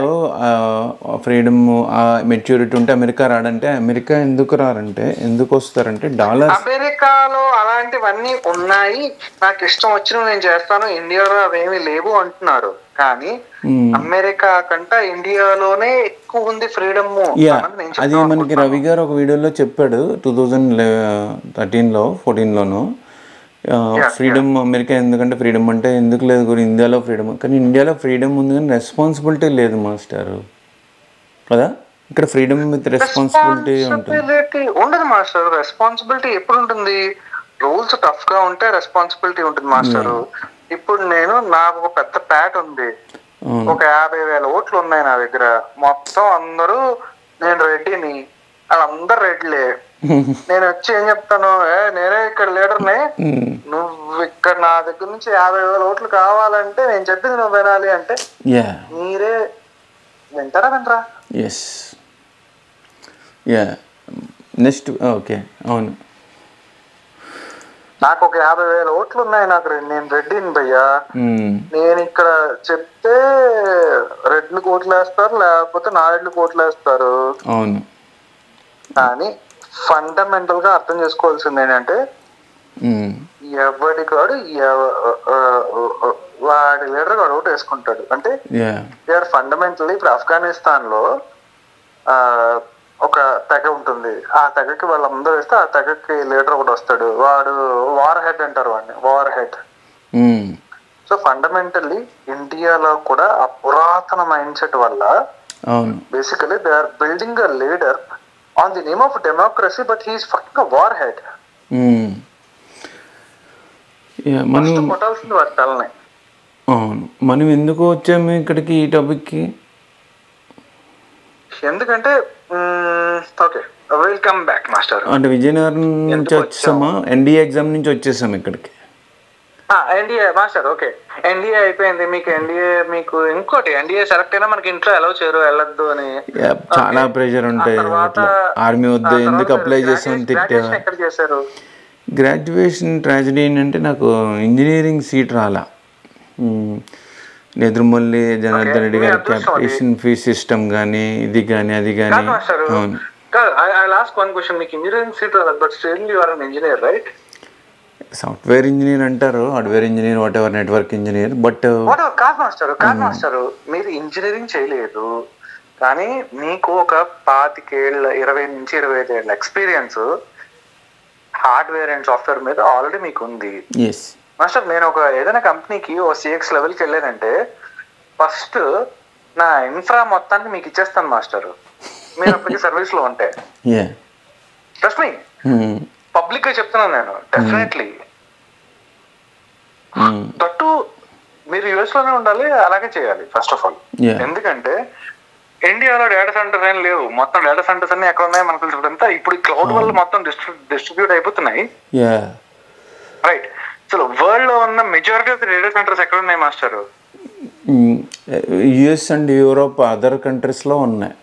S1: ఫ్రీడమ్ మెచ్యూరిటీ ఉంటే అమెరికా రాడంటే, అమెరికా ఎందుకు రారంటే, ఎందుకు వస్తారంటే డాలర్.
S2: అమెరికాలో అలాంటివన్నీ ఉన్నాయి, నాకు ఇష్టం వచ్చిన నేను చేస్తాను, ఇండియాలో అవేమీ లేవు అంటున్నారు. కానీ అమెరికా కంటే ఇండియాలోనే ఎక్కువ ఉంది ఫ్రీడమ్.
S1: అది మనకి రవి గారు ఒక వీడియోలో చెప్పాడు 2013లో 14లోనో. ఫ్రీడమ్ అమెరికా ఎందుకంటే ఫ్రీడమ్ అంటే ఎందుకు లేదు గురి, ఇండియాలో ఫ్రీడమ్. కానీ ఇండియాలో ఫ్రీడమ్ ఉంది కానీ రెస్పాన్సిబిలిటీ లేదు మాస్టర్ కదా. ఇక్కడ ఫ్రీడమ్ విత్ రెస్పాన్సిబిలిటీ
S2: ఉండదు మాస్టర్. రెస్పాన్సిబిలిటీ ఎప్పుడు ఉంటుంది? రూల్స్ టఫ్ గా ఉంటే రెస్పాన్సిబిలిటీ ఉంటుంది మాస్టర్. ఇప్పుడు నాకు ఒక పెద్ద ప్యాట్ ఉంది, ఒక 50,000 ఓట్లు ఉన్నాయి నా దగ్గర, మొత్తం అందరూ నేను రెడ్డిని, వాళ్ళందరూ రెడ్లే. నేను వచ్చి ఏం చెప్తాను, నేనే ఇక్కడ లీడర్ని, నువ్వు ఇక్కడ నా దగ్గర నుంచి 50,000 ఓట్లు కావాలంటే నేను చెప్పింది నువ్వు వినాలి అంటే మీరే వింటారా వినరా?
S1: నెక్స్ట్ ఓకే, అవును.
S2: నాకు ఒక 50,000 ఓట్లు ఉన్నాయి, నేను రెడ్డిని భయ్యా. నేను ఇక్కడ చెప్తే రెడ్లకు ఓట్లు వేస్తారు, లేకపోతే నా రెడ్లకు ఓట్లు వేస్తారు.
S1: అవును.
S2: కానీ ఫండమెంటల్ గా అర్థం చేసుకోవాల్సింది ఏంటంటే ఎవడి కాడు వాడి లీడర్ వాడు ఓటు వేసుకుంటాడు. అంటే ఫండమెంటల్లీ ఇప్పుడు ఆఫ్ఘనిస్తాన్ లో ఒక తెగ ఉంటుంది, ఆ తెగకి వాళ్ళందరూ వేస్తే ఆ తెగకి లీడర్ ఒకటి వస్తాడు, వాడు వార్ హెడ్ అంటారు వాడిని, వార్ హెడ్. సో ఫండమెంటల్లీ ఇండియాలో కూడా ఆ పురాతన మైండ్ సెట్ వల్ల basically they are building a leader on the name of democracy, but he is fucking a war head. కొట్టాల్సింది వాడి తలని.
S1: అవును. మనం ఎందుకు వచ్చాము ఇక్కడికి ఈ టాపిక్కి?
S2: ఎందుకంటే ఓకే, వెల్కమ్ బ్యాక్ మాస్టర్.
S1: అంటే విజయనగరం నుంచి వచ్చేసామా, ఎన్డీఏ ఎగ్జామ్ నుంచి వచ్చేసాము ఇక్కడికి.
S2: NDA master. ఓకే, ఎన్డీఏ అయిపోయింది మీకు. మీకు ఇంకోటి ఎన్డీఏ సెలెక్ట్ అయినా మనకి ఇంట్లో ఎలా చేయరు, వెళ్ళొద్దు అని
S1: చాలా ప్రెషర్ ఉంటాయి. ఆర్మీ వద్దు ఎందుకు అప్లై చేసామని తిట్టేవారు.
S2: ఎక్కడ చేశారు
S1: గ్రాడ్యుయేషన్? ట్రాజడీ ఏంటంటే నాకు ఇంజనీరింగ్ సీట్ రాలా. నెదురుమల్లి జనార్దన్ రెడ్డి గారి క్యాపిటేషన్ ఫీ సిస్టమ్ కానీ ఇది కానీ అది కానీ. అవును.
S2: లాస్ట్ వన్ క్వశ్చన్, మీకు ఇంజనీరింగ్ సీట్ రాలేదు but still you are an engineer right?
S1: Software engineer అంటారు, hardware engineer, whatever, network engineer. But
S2: కాదు మాస్టర్, మీరు ఇంజనీరింగ్ చేయలేదు కానీ మీకు ఒక 20 నుంచి 25 ఏళ్ళ ఎక్స్పీరియన్స్ హార్డ్వేర్ అండ్ సాఫ్ట్వేర్ మీద ఆల్రెడీ మీకు ఉంది. మాస్టర్, నేను ఏదైనా కంపెనీకి సిఎక్స్ లెవెల్కి వెళ్ళానంటే ఫస్ట్ నా ఇన్ఫ్రా మొత్తానికి మీకు ఇచ్చేస్తాను మాస్టర్, మీరు అప్పటికి సర్వీస్ లో ఉంటే. ట్రస్ట్ మీ, పబ్లిక్ గా చెప్తున్నాను నేను. డెఫినెట్లీ దట్టు మీరు యుఎస్ లోనే ఉండాలి, అలాగే చేయాలి ఫస్ట్ ఆఫ్ ఆల్. ఎందుకంటే ఇండియాలో డేటా సెంటర్స్ ఏం లేవు, మొత్తం డేటా సెంటర్స్ అన్ని ఎక్కడ ఉన్నాయి మనకు తెలుసు. ఇప్పుడు క్లౌడ్ వల్ల మొత్తం డిస్ట్రిబ్యూట్ అయిపోతున్నాయి రైట్. అసలు వరల్డ్ లో ఉన్న మెజారిటీ ఆఫ్ డేటా సెంటర్స్ ఎక్కడ ఉన్నాయి master?
S1: US and Europe, other countries లో ఉన్నాయి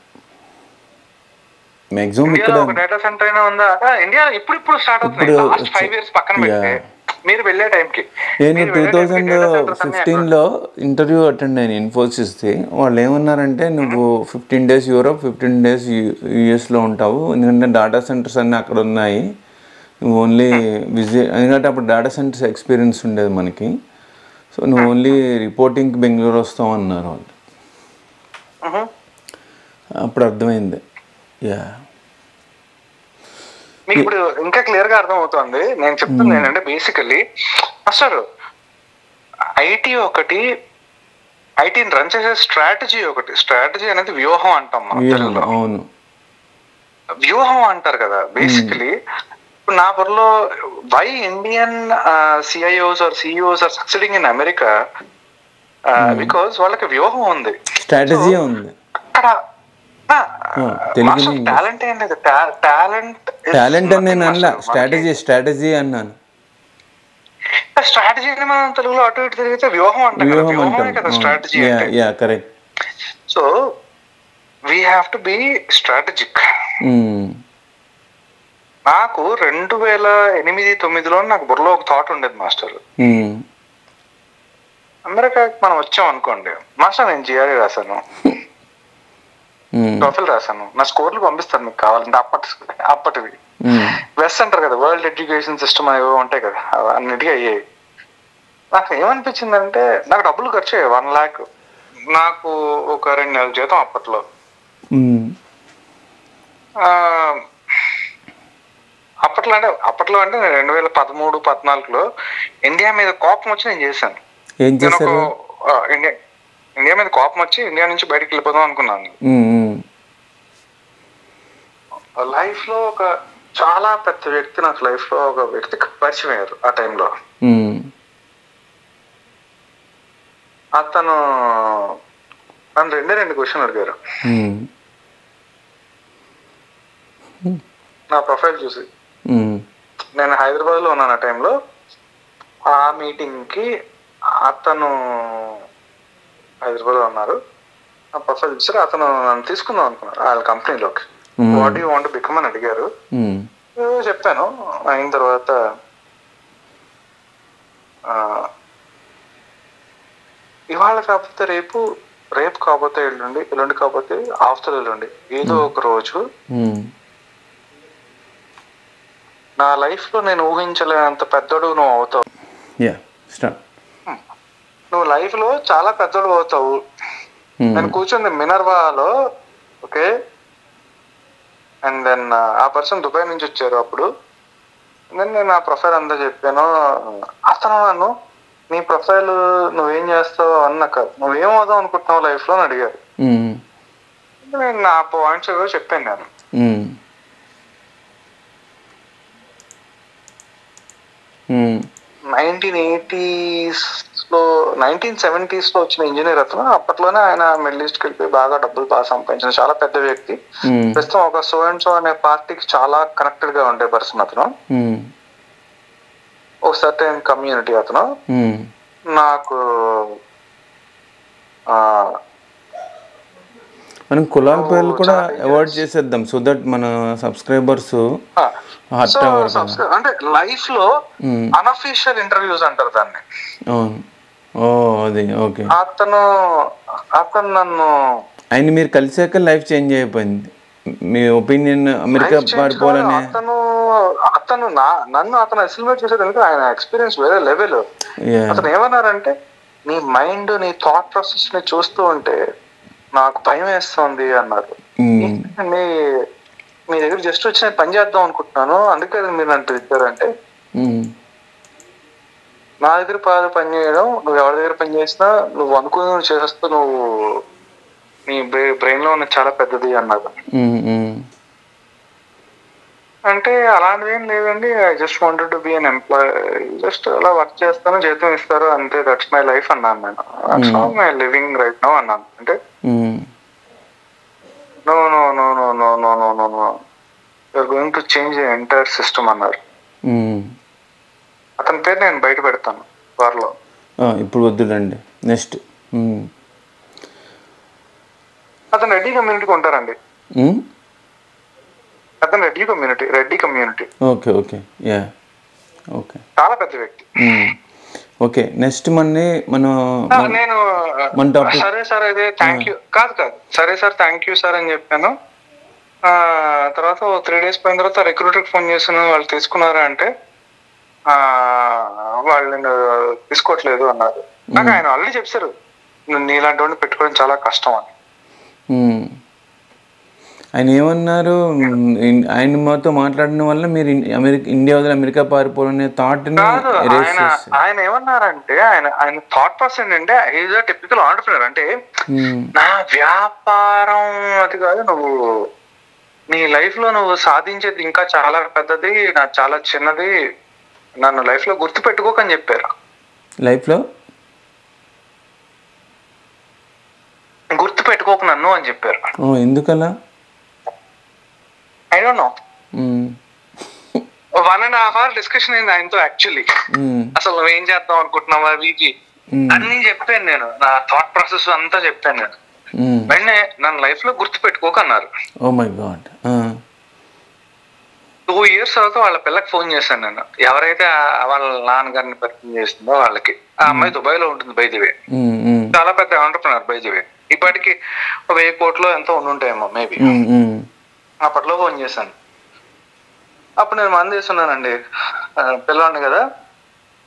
S1: మాక్సిమం. ఇక్కడ
S2: ఒక డేటా సెంటర్ అయినా ఉందా? ఇండియా ఇప్పుడు స్టార్ట్ అవుతుంది. లాస్ట్ 5 years పక్కన పెడితే మీరు వెళ్ళే టైంకి. నేను
S1: 2015లో ఇంటర్వ్యూ అటెండ్ అయిన ఇన్ఫోసిస్ది. వాళ్ళు ఏమన్నారంటే నువ్వు 15 days యూరోప్, 15 days యుఎస్లో ఉంటావు, ఎందుకంటే డేటా సెంటర్స్ అన్నీ అక్కడ ఉన్నాయి, నువ్వు ఓన్లీ విజిట్. ఎందుకంటే అప్పుడు డేటా సెంటర్స్ ఎక్స్పీరియన్స్ ఉండేది మనకి, సో నువ్వు ఓన్లీ రిపోర్టింగ్కి బెంగళూరు వస్తావు అన్నారు వాళ్ళు. అప్పుడు అర్థమైంది.
S2: మీకు ఇప్పుడు ఇంకా క్లియర్ గా అర్థం అవుతుంది. నేను చెప్తుంది ఏంటంటే బేసికల్లీ అసలు ఐటీని రన్ చేసే స్ట్రాటజీ స్ట్రాటజీ అనేది వ్యూహం అంటాం మనం.
S1: అవును,
S2: వ్యూహం అంటారు కదా బేసికలీ. ఇప్పుడు నా బుర్రలో why Indian CIOs or CEOs are succeeding in America, because వాళ్ళకి వ్యూహం ఉంది,
S1: స్ట్రాటజీ ఉంది.
S2: అక్కడ టాలెంట్ ఏం లేదు,
S1: టాలెంట్ అని నేను అనలా, స్ట్రాటజీ అన్నాను.
S2: స్ట్రాటజీ అని మనం తెలుగులో అటు ఇటు తిరిగితే వ్యూహం అంటాం కదా స్ట్రాటజీ అంటే.
S1: Correct.
S2: So we have to be strategic. నాకు 2008-09లో నాకు బుర్రలో ఒక థాట్ ఉండేది మాస్టర్, అమెరికాకి మనం వచ్చాం అనుకోండి మాస్టర్, నేను జిఆర్ఈ రాశాను, టోఫెల్ రాశాను, నా స్కోర్లు పంపిస్తాను మీకు కావాలంటే. అప్పటివి వెస్ట్ అంటారు కదా, వరల్డ్ ఎడ్యుకేషన్ సిస్టమ్ అవి ఉంటాయి కదా, అన్నిటికీ అయ్యాయి. నాకు ఏమనిపించిందంటే నాకు డబ్బులు ఖర్చు అయ్యాయి 1 lakh. నాకు ఒక 2 నెలల జీతం అప్పట్లో. అప్పట్లో అంటే 2013-14లో ఇండియా మీద కోపం వచ్చి నేను చేశాను. ఇండియా మీద కోపం వచ్చి ఇండియా నుంచి బయటకు వెళ్ళిపోదాం అనుకున్నాను. లైఫ్ లో ఒక చాలా పెద్ద వ్యక్తి, నాకు లైఫ్ లో ఒక వ్యక్తికి పరిచయం అయ్యారు ఆ టైంలో. అతను నన్ను 2 క్వశ్చన్ అడిగారు నా ప్రొఫైల్ చూసి. నేను హైదరాబాద్ లో ఉన్నాను ఆ టైంలో. ఆ మీటింగ్ కి అతను హైదరాబాద్ లో ఉన్నారు, ఆ ప్రొఫైల్ చూసారు. అతను నన్ను తీసుకుందాం అనుకున్నారు వాళ్ళ కంపెనీలోకి. వాట్ యూ వాంట్ బికమ్ అని అడిగారు. చెప్పాను. అయిన తర్వాత ఇవాళ కాకపోతే రేపు, రేపు కాకపోతే ఎల్లుండి, ఎల్లుండి కాకపోతే ఆఫ్టర్ ఎల్లుండి, ఏదో ఒక రోజు నా లైఫ్ లో నేను ఊహించలేనంత పెద్దోడు నువ్వు అవుతావు. నువ్వు లైఫ్ లో చాలా పెద్దోడు అవుతావు. నేను కూర్చుంది మినర్వాలో, ఓకే. అండ్ దెన్ ఆ పర్సన్ దుబాయ్ నుంచి వచ్చారు అప్పుడు. దెన్ నేను ఆ ప్రొఫైల్ అంతా చెప్పాను. అతను నన్ను నీ ప్రొఫైల్ నువ్వేం చేస్తావు అన్నాక, నువ్వేం అవుదాం అనుకుంటున్నావు లైఫ్ లో అని అడిగారు. నేను నా పాయింట్స్ ఏదో చెప్పాను. నేను 1970s లో వచ్చిన ఇంజనీర్ అతను. అప్పట్లోనే ఆయన మిడిల్ ఈస్ట్ కి వెళ్ళిపోయి బాగా డబ్బులు బాగా సంపాదించిన చాలా పెద్ద వ్యక్తి. ప్రస్తుతం ఒక సో అండ్ సో అనే పార్టీకి చాలా కనెక్టెడ్ గా ఉండే పర్సన్ అతను. ఒక సర్టెన్ కమ్యూనిటీ అతను. నాకు
S1: మనం కులాల పేర్లు కూడా అవాయిడ్ చేసేద్దాం సో దట్ మన సబ్స్క్రైబర్స్
S2: అంటే లైఫ్ లో అన్అఫీషియల్ ఇంటర్వ్యూస్ అంటారు దాన్ని.
S1: అది ఓకే.
S2: అతను నన్ను
S1: ఆయన మీరు కలిసాక లైఫ్ చేంజ్ అయిపోయింది మీ ఒపీనియన్ అమెరికా పారిపోవాలని.
S2: అతను నన్ను ఎస్టిమేట్ చేసేది ఎందుకంటే ఆయన ఎక్స్పీరియన్స్ వేరే లెవెల్. అతను ఏమన్నారంటే నీ మైండ్ నీ థాట్ ప్రాసెస్ ని చూస్తూ ఉంటే నాకు భయం వేస్తుంది అన్నారు. మీ దగ్గర జస్ట్ వచ్చి నేను పని చేద్దాం అనుకుంటున్నాను, అందుకే మీరు నన్ను పిలిచారంటే నా దగ్గర పని చేయడం, నువ్వు ఎవరి దగ్గర పని చేసినా నువ్వు అనుకుని చేసేస్తూ నువ్వు నీ బ్రెయిన్ లో ఉన్న చాలా పెద్దది అన్నారు. అంటే అలాంటిది ఏం లేదండి, I just wanted to be an employee, జస్ట్ అలా వర్క్ చేస్తాను, జీతం ఇస్తారు అంతే, దట్స్ మై లైఫ్ అన్నాను నేను. That's not my living right now అన్నాను. అంటే no no no no no no no no no you're going to change the entire system అన్నారు. అతని పేరు నేను బయట పెడతాను త్వరలో.
S1: ఇప్పుడు వద్దులండి. నెక్స్ట్
S2: అతను రెడ్డి కమ్యూనిటీకి ఉంటారండి. అతను Reddy community.
S1: Okay okay yeah okay.
S2: చాలా పెద్ద వ్యక్తి.
S1: ఓకే నెక్స్ట్ నేను
S2: సరే సార్ అయితే థ్యాంక్ యూ కాదు సరే సార్ థ్యాంక్ యూ సార్ అని చెప్పాను. తర్వాత 3 days పోయిన తర్వాత రిక్రూటర్కి ఫోన్ చేశాను, వాళ్ళు తీసుకున్నారా అంటే వాళ్ళు నేను తీసుకోవట్లేదు అన్నారు. నాకు ఆయన ఆల్రెడీ చెప్పారు నీలాంటి వాడిని పెట్టుకోవడం చాలా కష్టం అని.
S1: ఆయన ఏమన్నారు, ఆయన మాతో మాట్లాడిన వల్ల మీరు ఇండియా వదిలి అమెరికా పారిపోవాలనే థాట్
S2: ఆయన ఏమన్నారంటే ఆయన థాట్ ప్రాసెస్ అంటే ఈజ్ అ టిపికల్ ఆంటర్‌ప్రెన్యూర్. అంటే నా వ్యాపారం అది కాదు, నువ్వు నీ లైఫ్ లో నువ్వు సాధించేది ఇంకా చాలా పెద్దది, నా చాలా చిన్నది, నన్ను లైఫ్ లో గుర్తు పెట్టుకోకని చెప్పారు.
S1: లైఫ్ లో
S2: గుర్తు పెట్టుకోక నన్ను అని చెప్పారు.
S1: ఎందుకలా?
S2: I don't know. 1.5 hour discussion అయింది ఆయనతో. యాక్చువల్లీ అసలు నువ్వేం చేద్దాం అనుకుంటున్నావా వీకి అన్ని చెప్పాను నేను, నా థాట్ ప్రాసెస్ అంతా చెప్పాను నేను. వెంటనే నన్ను లైఫ్ లో గుర్తు పెట్టుకోకన్నారు.
S1: Oh my god.
S2: 2 years తర్వాత వాళ్ళ పిల్లకి ఫోన్ చేశాను నేను, ఎవరైతే వాళ్ళ నాన్నగారిని పరిచయం చేస్తుందో వాళ్ళకి. ఆ అమ్మాయి దుబాయ్ లో ఉంటుంది బై ది వే, చాలా పెద్ద ఆంటర్‌ప్రెన్యూర్ బై ది వే. ఇప్పటికి 1000 కోట్లు ఎంతో ఉండుంటాయేమో మేబీ. అప్పట్లో ఫోన్ చేశాను. అప్పుడు నేను మంది చేస్తున్నానండి, పిల్లవాడిని కదా,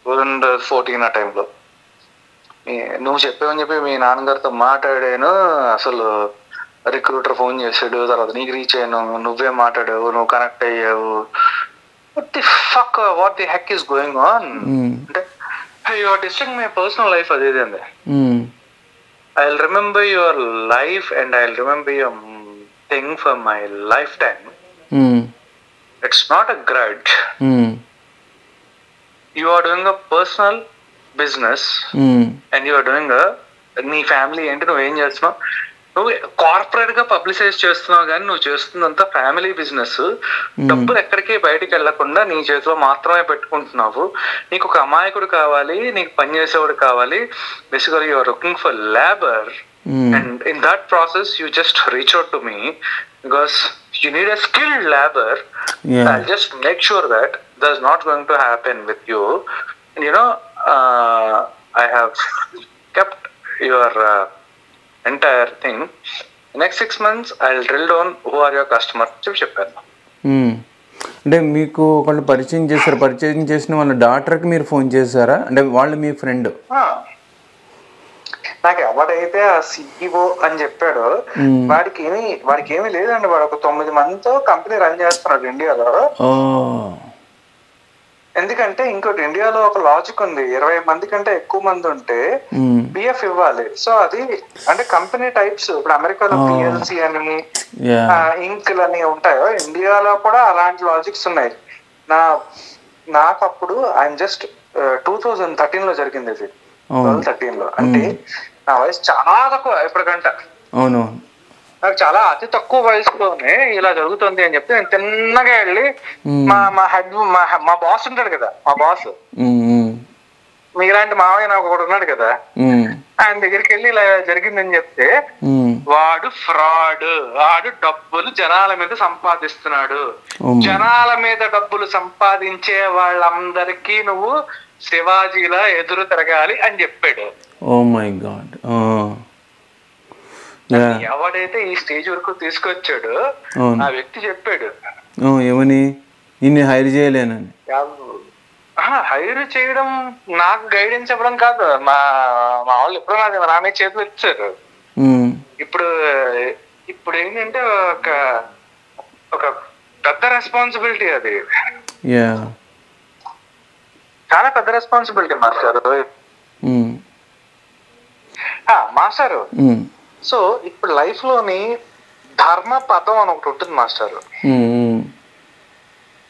S2: 2014 ఆ టైంలో. నువ్వు చెప్పావని చెప్పి మీ నాన్నగారితో మాట్లాడాను, అసలు రిక్రూటర్ ఫోన్ చేశాడు, తర్వాత నీకు రీచ్ అయ్యాను, నువ్వే మాట్లాడావు, నువ్వు కనెక్ట్ అయ్యావు, what the heck is going on అంటే you are disturbing my personal life. అదే అండి, I will remember your life and I will remember your thing for my lifetime. It's not a grudge. You are doing a personal business and you are doing నీ family ఏంటి, నువ్వేం చేస్తున్నావు, నువ్వు corporate గా publicise చేస్తున్నావు కానీ నువ్వు చేస్తుందంతా family business. డబ్బులు ఎక్కడికి బయటికి వెళ్లకుండా నీ చేతిలో మాత్రమే పెట్టుకుంటున్నావు. నీకు ఒక అమాయకుడు కావాలి, నీకు పని చేసేవాడు కావాలి. Basically you are looking for labour. And in that process, you just reach out to me because you need a skilled labor. I'll just make sure that that's not going to happen with you. And I have kept your entire thing. Next 6 months, I'll drill down who are your customers. చెప్పాను.
S1: అంటే మీకు ఒకళ్ళు పరిచయం చేసిన వాళ్ళ డాటర్కి మీరు phone చేశారా? అంటే వాళ్ళు మీ ఫ్రెండ్?
S2: నాకు ఎవడైతే ఆ సిఇఓ అని చెప్పాడో వాడికి ఏమీ లేదండి. వాడు ఒక 9 మందితో కంపెనీ రన్ చేస్తున్నాడు ఇండియాలో. ఎందుకంటే ఇంకోటి, ఇండియాలో ఒక లాజిక్ ఉంది, 20 మంది కంటే ఎక్కువ మంది ఉంటే పిఎఫ్ ఇవ్వాలి. సో అది అంటే కంపెనీ టైప్స్, ఇప్పుడు అమెరికాలో పిఎల్సి అని ఇంక్ అని ఉంటాయో, ఇండియాలో కూడా అలాంటి లాజిక్స్ ఉన్నాయి. నాకు అప్పుడు ఆయన జస్ట్ 2013 లో జరిగింది ఇది. 2013 లో అంటే నా వయసు చాలా తక్కువ ఇప్పటికంట.
S1: అవును.
S2: నాకు చాలా అతి తక్కువ వయసులోనే ఇలా జరుగుతుంది అని చెప్తే నేను తిన్నగా వెళ్ళి మా హెడ్ మా బాస్ ఉంటాడు కదా, మా బాస్ మీలాంటి మావయ్య నాకు ఒకడు ఉన్నాడు కదా, ఆయన దగ్గరికి వెళ్ళి ఇలా జరిగిందని చెప్తే వాడు ఫ్రాడ్, వాడు డబ్బులు జనాల మీద సంపాదిస్తున్నాడు, జనాల మీద డబ్బులు సంపాదించే వాళ్ళందరికీ నువ్వు శివాజీలా ఎదురు తిరగాలి అని చెప్పాడు.
S1: Oh my god.
S2: ఎవడైతే ఈ స్టేజ్ వరకు తీసుకొచ్చాడు ఆ వ్యక్తి చెప్పాడు
S1: ఏమని, ఇన్ని హైర్ చేయలేనని.
S2: హైర్ చేయడం నాకు గైడెన్స్ ఇవ్వడం కాదు, మా వాళ్ళు ఎప్పుడో నా మీద చేతులు ఇచ్చారు. ఇప్పుడు ఏంటంటే ఒక పెద్ద రెస్పాన్సిబిలిటీ, అది చాలా పెద్ద రెస్పాన్సిబిలిటీ మాస్టారు. సో ఇప్పుడు లైఫ్ లోని ధర్మ పదం అని ఒకటి ఉంటుంది మాస్టారు,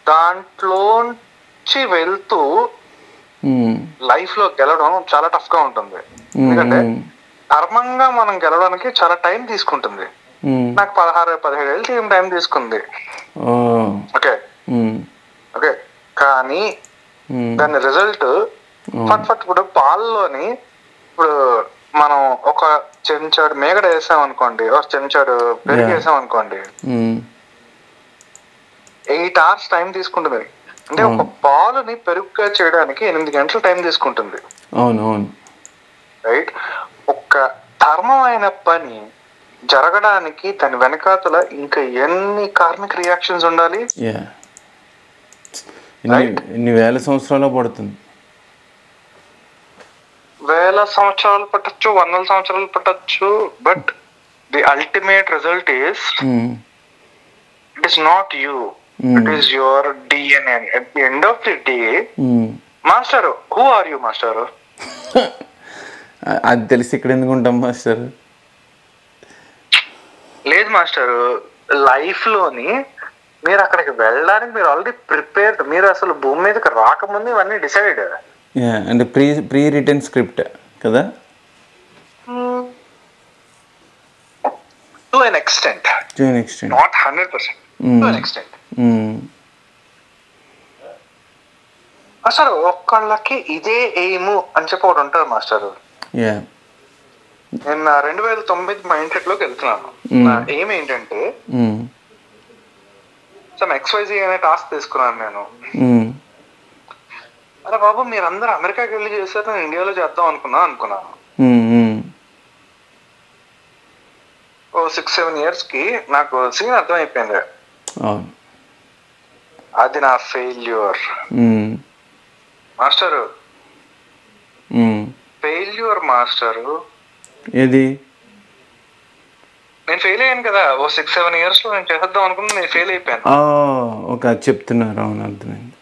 S2: దాంట్లోంచి వెళ్తూ లైఫ్ లో గెలవడం చాలా టఫ్ గా ఉంటుంది. ఎందుకంటే ధర్మంగా మనం గెలవడానికి చాలా టైం తీసుకుంటుంది. నాకు 16-17 ఏళ్ళు టైం తీసుకుంది. ఓకే ఓకే కానీ దాని రిజల్ట్ ఫట్ ఫట్. ఇప్పుడు పాలలోని ఇప్పుడు మనం ఒక చెంచాడు మేగడ వేసాం అనుకోండి, ఒక చెంచాడు పెరుగు వేసాం అనుకోండి, 8 hours టైం తీసుకుంటుంది. అంటే ఒక పాలుని పెరుగుగా చేయడానికి 8 గంటలు టైం తీసుకుంటుంది. రైట్. ఒక ధర్మమైన పని జరగడానికి దాని వెనకాతల ఇంకా ఎన్ని కార్మిక రియాక్షన్స్ ఉండాలి,
S1: ఎన్ని వేల సంవత్సరాలు పడుతుంది.
S2: వేల సంవత్సరాలు పట్టచ్చు, 100 సంవత్సరాలు పట్టచ్చు, but the ultimate result is it is not you, it is your DNA. At the end of the day master, who are you master?
S1: అది తెలిసి ఇక్కడ ఎందుకు ఉంటాం మాస్టర్?
S2: లేదు మాస్టర్, లైఫ్ లోని మీరు అక్కడికి వెళ్ళడానికి మీరు ఆల్రెడీ ప్రిపేర్డ్. మీరు అసలు భూమి మీదకి రాకముందు ఇవన్నీ డిసైడ్.
S1: అంటే ప్రీ రిటన్ స్క్రిప్ట్ కదా,
S2: to an extent, not 100%, to an extent. అసలు ఒక్కళ్ళకి ఇదే ఎయిమ్ అని చెప్పి ఒకటి ఉంటారు మాస్టర్. నేను 2009 మైండ్ సెట్ లోకి వెళ్తున్నాను. నా ఎయిమ్ ఏంటంటే XYZ అనే టాస్క్ తీసుకున్నాను నేను. అరే బాబు మీరందరూ అమెరికాకి వెళ్ళి చేశారు, నేను ఇండియాలో చేద్దాం అనుకున్నాను. 6-7 years కి నాకు సీన్ అర్థమైపోయింది, అది నా ఫెయిల్యూర్ మాస్టరు. Failure master.
S1: ఏది?
S2: నేను ఫెయిల్ అయ్యాను కదా, 6-7 years లో నేను చేద్దాం అనుకున్నా, నేను ఫెయిల్ అయిపోయాను.
S1: ఓకే, చెప్తున్నారు. అవును, అర్థమైంది.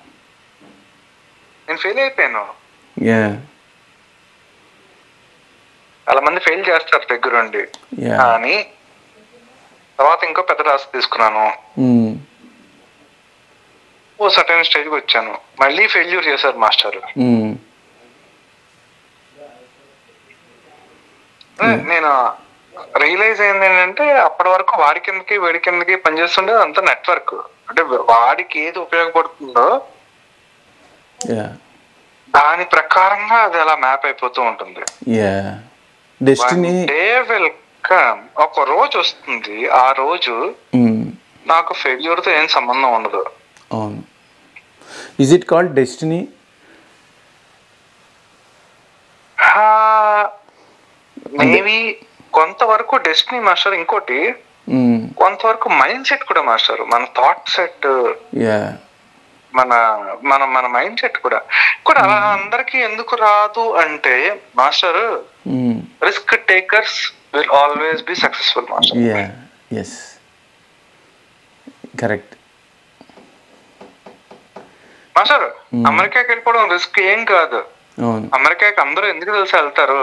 S2: నేను ఫెయిల్ అయిపోయాను. చాలా మంది ఫెయిల్ చేస్తారు దగ్గరుండి, కానీ తర్వాత ఇంకో పెద్ద టాస్క్ తీసుకున్నాను. ఓ సర్టెన్ స్టేజ్కి వచ్చాను, మళ్ళీ ఫెయిల్యూర్ చేశారు మాస్టర్. నేను రియలైజ్ అయింది ఏంటంటే అప్పటి వరకు వాడి కిందకి వీడి కిందకి పనిచేస్తుండే అంతా నెట్వర్క్. అంటే వాడికి ఏది ఉపయోగపడుతుందో దాని ప్రకారంగా అది అలా మ్యాప్ అయిపోతూ ఉంటుంది. ఒక రోజు వస్తుంది, ఆ రోజు నాకు ఫెయిల్యూర్ తో ఏం సంబంధం ఉండదు.
S1: Is it called destiny?
S2: Maybe కొంతవరకు డెస్టినీ మాస్టర్. ఇంకోటి కొంతవరకు మైండ్ సెట్ కూడా మాస్టర్. మన థాట్ సెట్, మన మన మన మైండ్ సెట్ కూడా అలా అందరికి ఎందుకు రాదు అంటే master, risk takers will always be successful master.
S1: Correct
S2: master. అమెరికాకి వెళ్ళిపోవడం రిస్క్ ఏం కాదు. అమెరికాకి అందరూ ఎందుకు తెలిసి వెళ్తారు,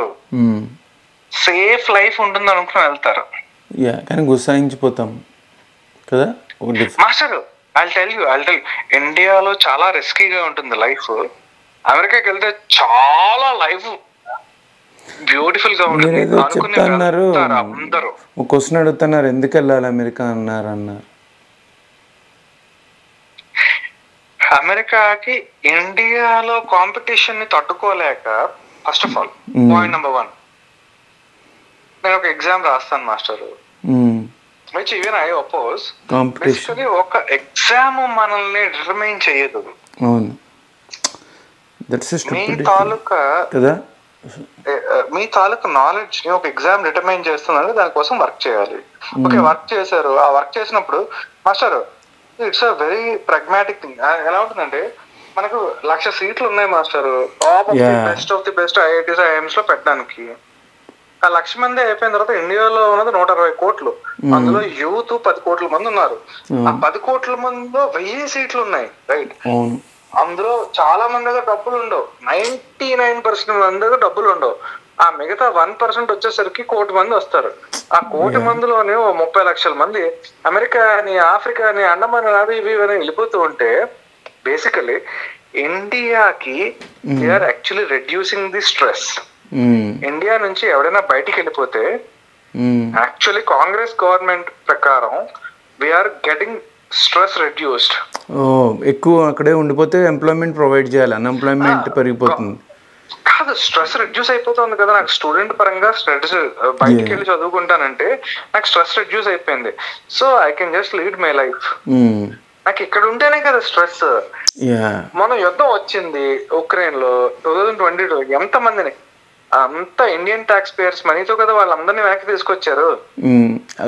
S2: సేఫ్ లైఫ్ ఉంటుంది అనుకుని వెళ్తారు.
S1: కానీ గుసాయించిపోతాం కదా
S2: మాస్టర్. I'll tell you, ఇండియాలో చాలా రిస్కీగా ఉంటుంది లైఫ్. అమెరికాకి వెళ్తే చాలా లైఫ్ బ్యూటిఫుల్ గా ఉంటుంది.
S1: మీరేదో
S2: అనుకుని
S1: చెప్తా అన్నారు,
S2: వెళ్తారు అందరూ.
S1: ఒక క్వశ్చన్ అడుగుతున్నారు, ఎందుకు వెళ్ళాలి అమెరికా అన్నారు.
S2: అమెరికాకి ఇండియాలో కాంపిటీషన్ ని తట్టుకోలేక, first of all point number 1, నేను ఒక ఎగ్జామ్ రాస్తాను master, which even I oppose. Basically ఒక ఎగ్జామ్ మనల్ని డిటర్మైన్ చేయదు.
S1: అవును, that's a
S2: me taluka knowledge ని ఒక ఎగ్జామ్ డిటర్మైన్ చేస్తున్నారు, దానికోసం వర్క్ చేయాలి. ఓకే, వర్క్ చేశారు. ఆ వర్క్ చేసినప్పుడు master it's a very pragmatic thing. ఎలా ఉంటుందంటే, మనకు 1,00,000 సీట్లు ఉన్నాయి master, top of the best of the best IITs IIMs లో పెట్టడానికి. ఆ 1,00,000 మంది అయిపోయిన తర్వాత ఇండియాలో ఉన్నది 120 కోట్లు, అందులో యూత్ 10 కోట్ల మంది ఉన్నారు. ఆ 10 కోట్ల మందిలో 1000 సీట్లు ఉన్నాయి, రైట్? అందులో చాలా మంది దగ్గర డబ్బులు ఉండవు, 99% మంది దగ్గర డబ్బులు ఉండవు. ఆ మిగతా 1% వచ్చేసరికి 1 కోటి మంది వస్తారు. ఆ 1 కోటి మందిలోనే 30 లక్షల మంది అమెరికా అని, ఆఫ్రికా అని, అండమాన్ అవి ఇవి అని వెళ్ళిపోతూ ఉంటే, బేసికలీ ఇండియాకి they are actually reducing the stress. India నుంచి ఎవరైనా బయటికి వెళ్ళిపోతే, యాక్చువల్లీ కాంగ్రెస్ గవర్నమెంట్ ప్రకారం వీఆర్ గెటింగ్ స్ట్రెస్ రెడ్యూస్డ్.
S1: ఎక్కువ అక్కడే ఉండిపోతే ఎంప్లాయ్మెంట్ ప్రొవైడ్ చేయాలి, అన్ఎంప్లాయ్మెంట్ పెరిగిపోతుంది.
S2: కాదు, స్ట్రెస్ రెడ్యూస్ అయిపోతుంది కదా. నాకు స్టూడెంట్ పరంగా స్ట్రెస్, బయటికి వెళ్ళి చదువుకుంటానంటే నాకు స్ట్రెస్ రెడ్యూస్ అయిపోయింది. So I can just lead my life. నాకు ఇక్కడ ఉంటేనే కదా స్ట్రెస్. మన యుద్ధం వచ్చింది ఉక్రెయిన్ లో 2022, ఎంత మందిని, అంతా ఇండియన్ టాక్స్ పేయర్స్ మనీతో కదా వాళ్ళందరినీ వెనక్కి తీసుకొచ్చారు.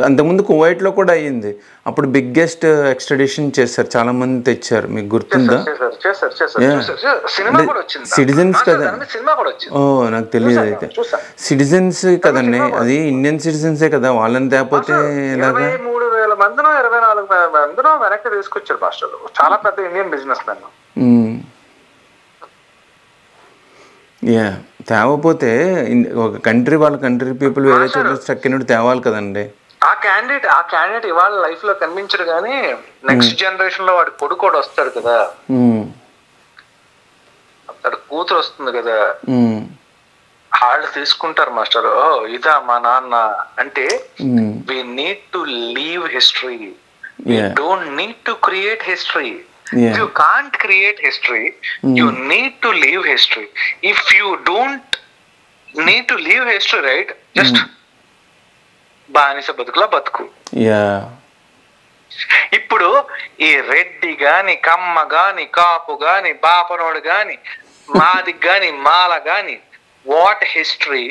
S1: అంతకుముందు కువైట్ లో కూడా అయ్యింది, అప్పుడు బిగ్గెస్ట్ ఎక్స్ట్రాడిషన్ చేశారు, చాలా మంది తెచ్చారు, మీకు గుర్తుందా? సిటిజన్స్ కదా. ఓ, నాకు తెలియదు. అయితే సిటిజన్స్ కదండి, అది ఇండియన్ సిటిజన్సే కదా, వాళ్ళని తేపోతే
S2: 23,000 మందినో 24,000 మందినో వెనక్కి తీసుకొచ్చారు మాస్టర్, చాలా పెద్ద ఇండియన్ బిజినెస్ మెన్.
S1: తేవపోతే ఒక కంట్రీ, వాళ్ళ కంట్రీ పీపుల్ వేరే చోట్ల స్టక్ అయినట్టు తేవాలి కదండి.
S2: ఆ క్యాండిడేట్ ఇవాళ లైఫ్ లో కనిపించడు, కానీ నెక్స్ట్ జనరేషన్ లో వాడి కొడుకు కూడా వస్తాడు కదా, వాడి కూతురు వస్తుంది కదా, వాళ్ళు తీసుకుంటారు మాస్టర్, ఇదా మా నాన్న అంటే. We need to leave history, we don't need to create history. If you can't create history, you need to leave history. If you don't need to leave history, right, just బానిస బతుకులా బతుకు. ఇప్పుడు ఈ రెడ్డి గాని, కమ్మ గాని, కాపు గాని, బాపనోడు గాని, మాది గాని, మాల గాని, what history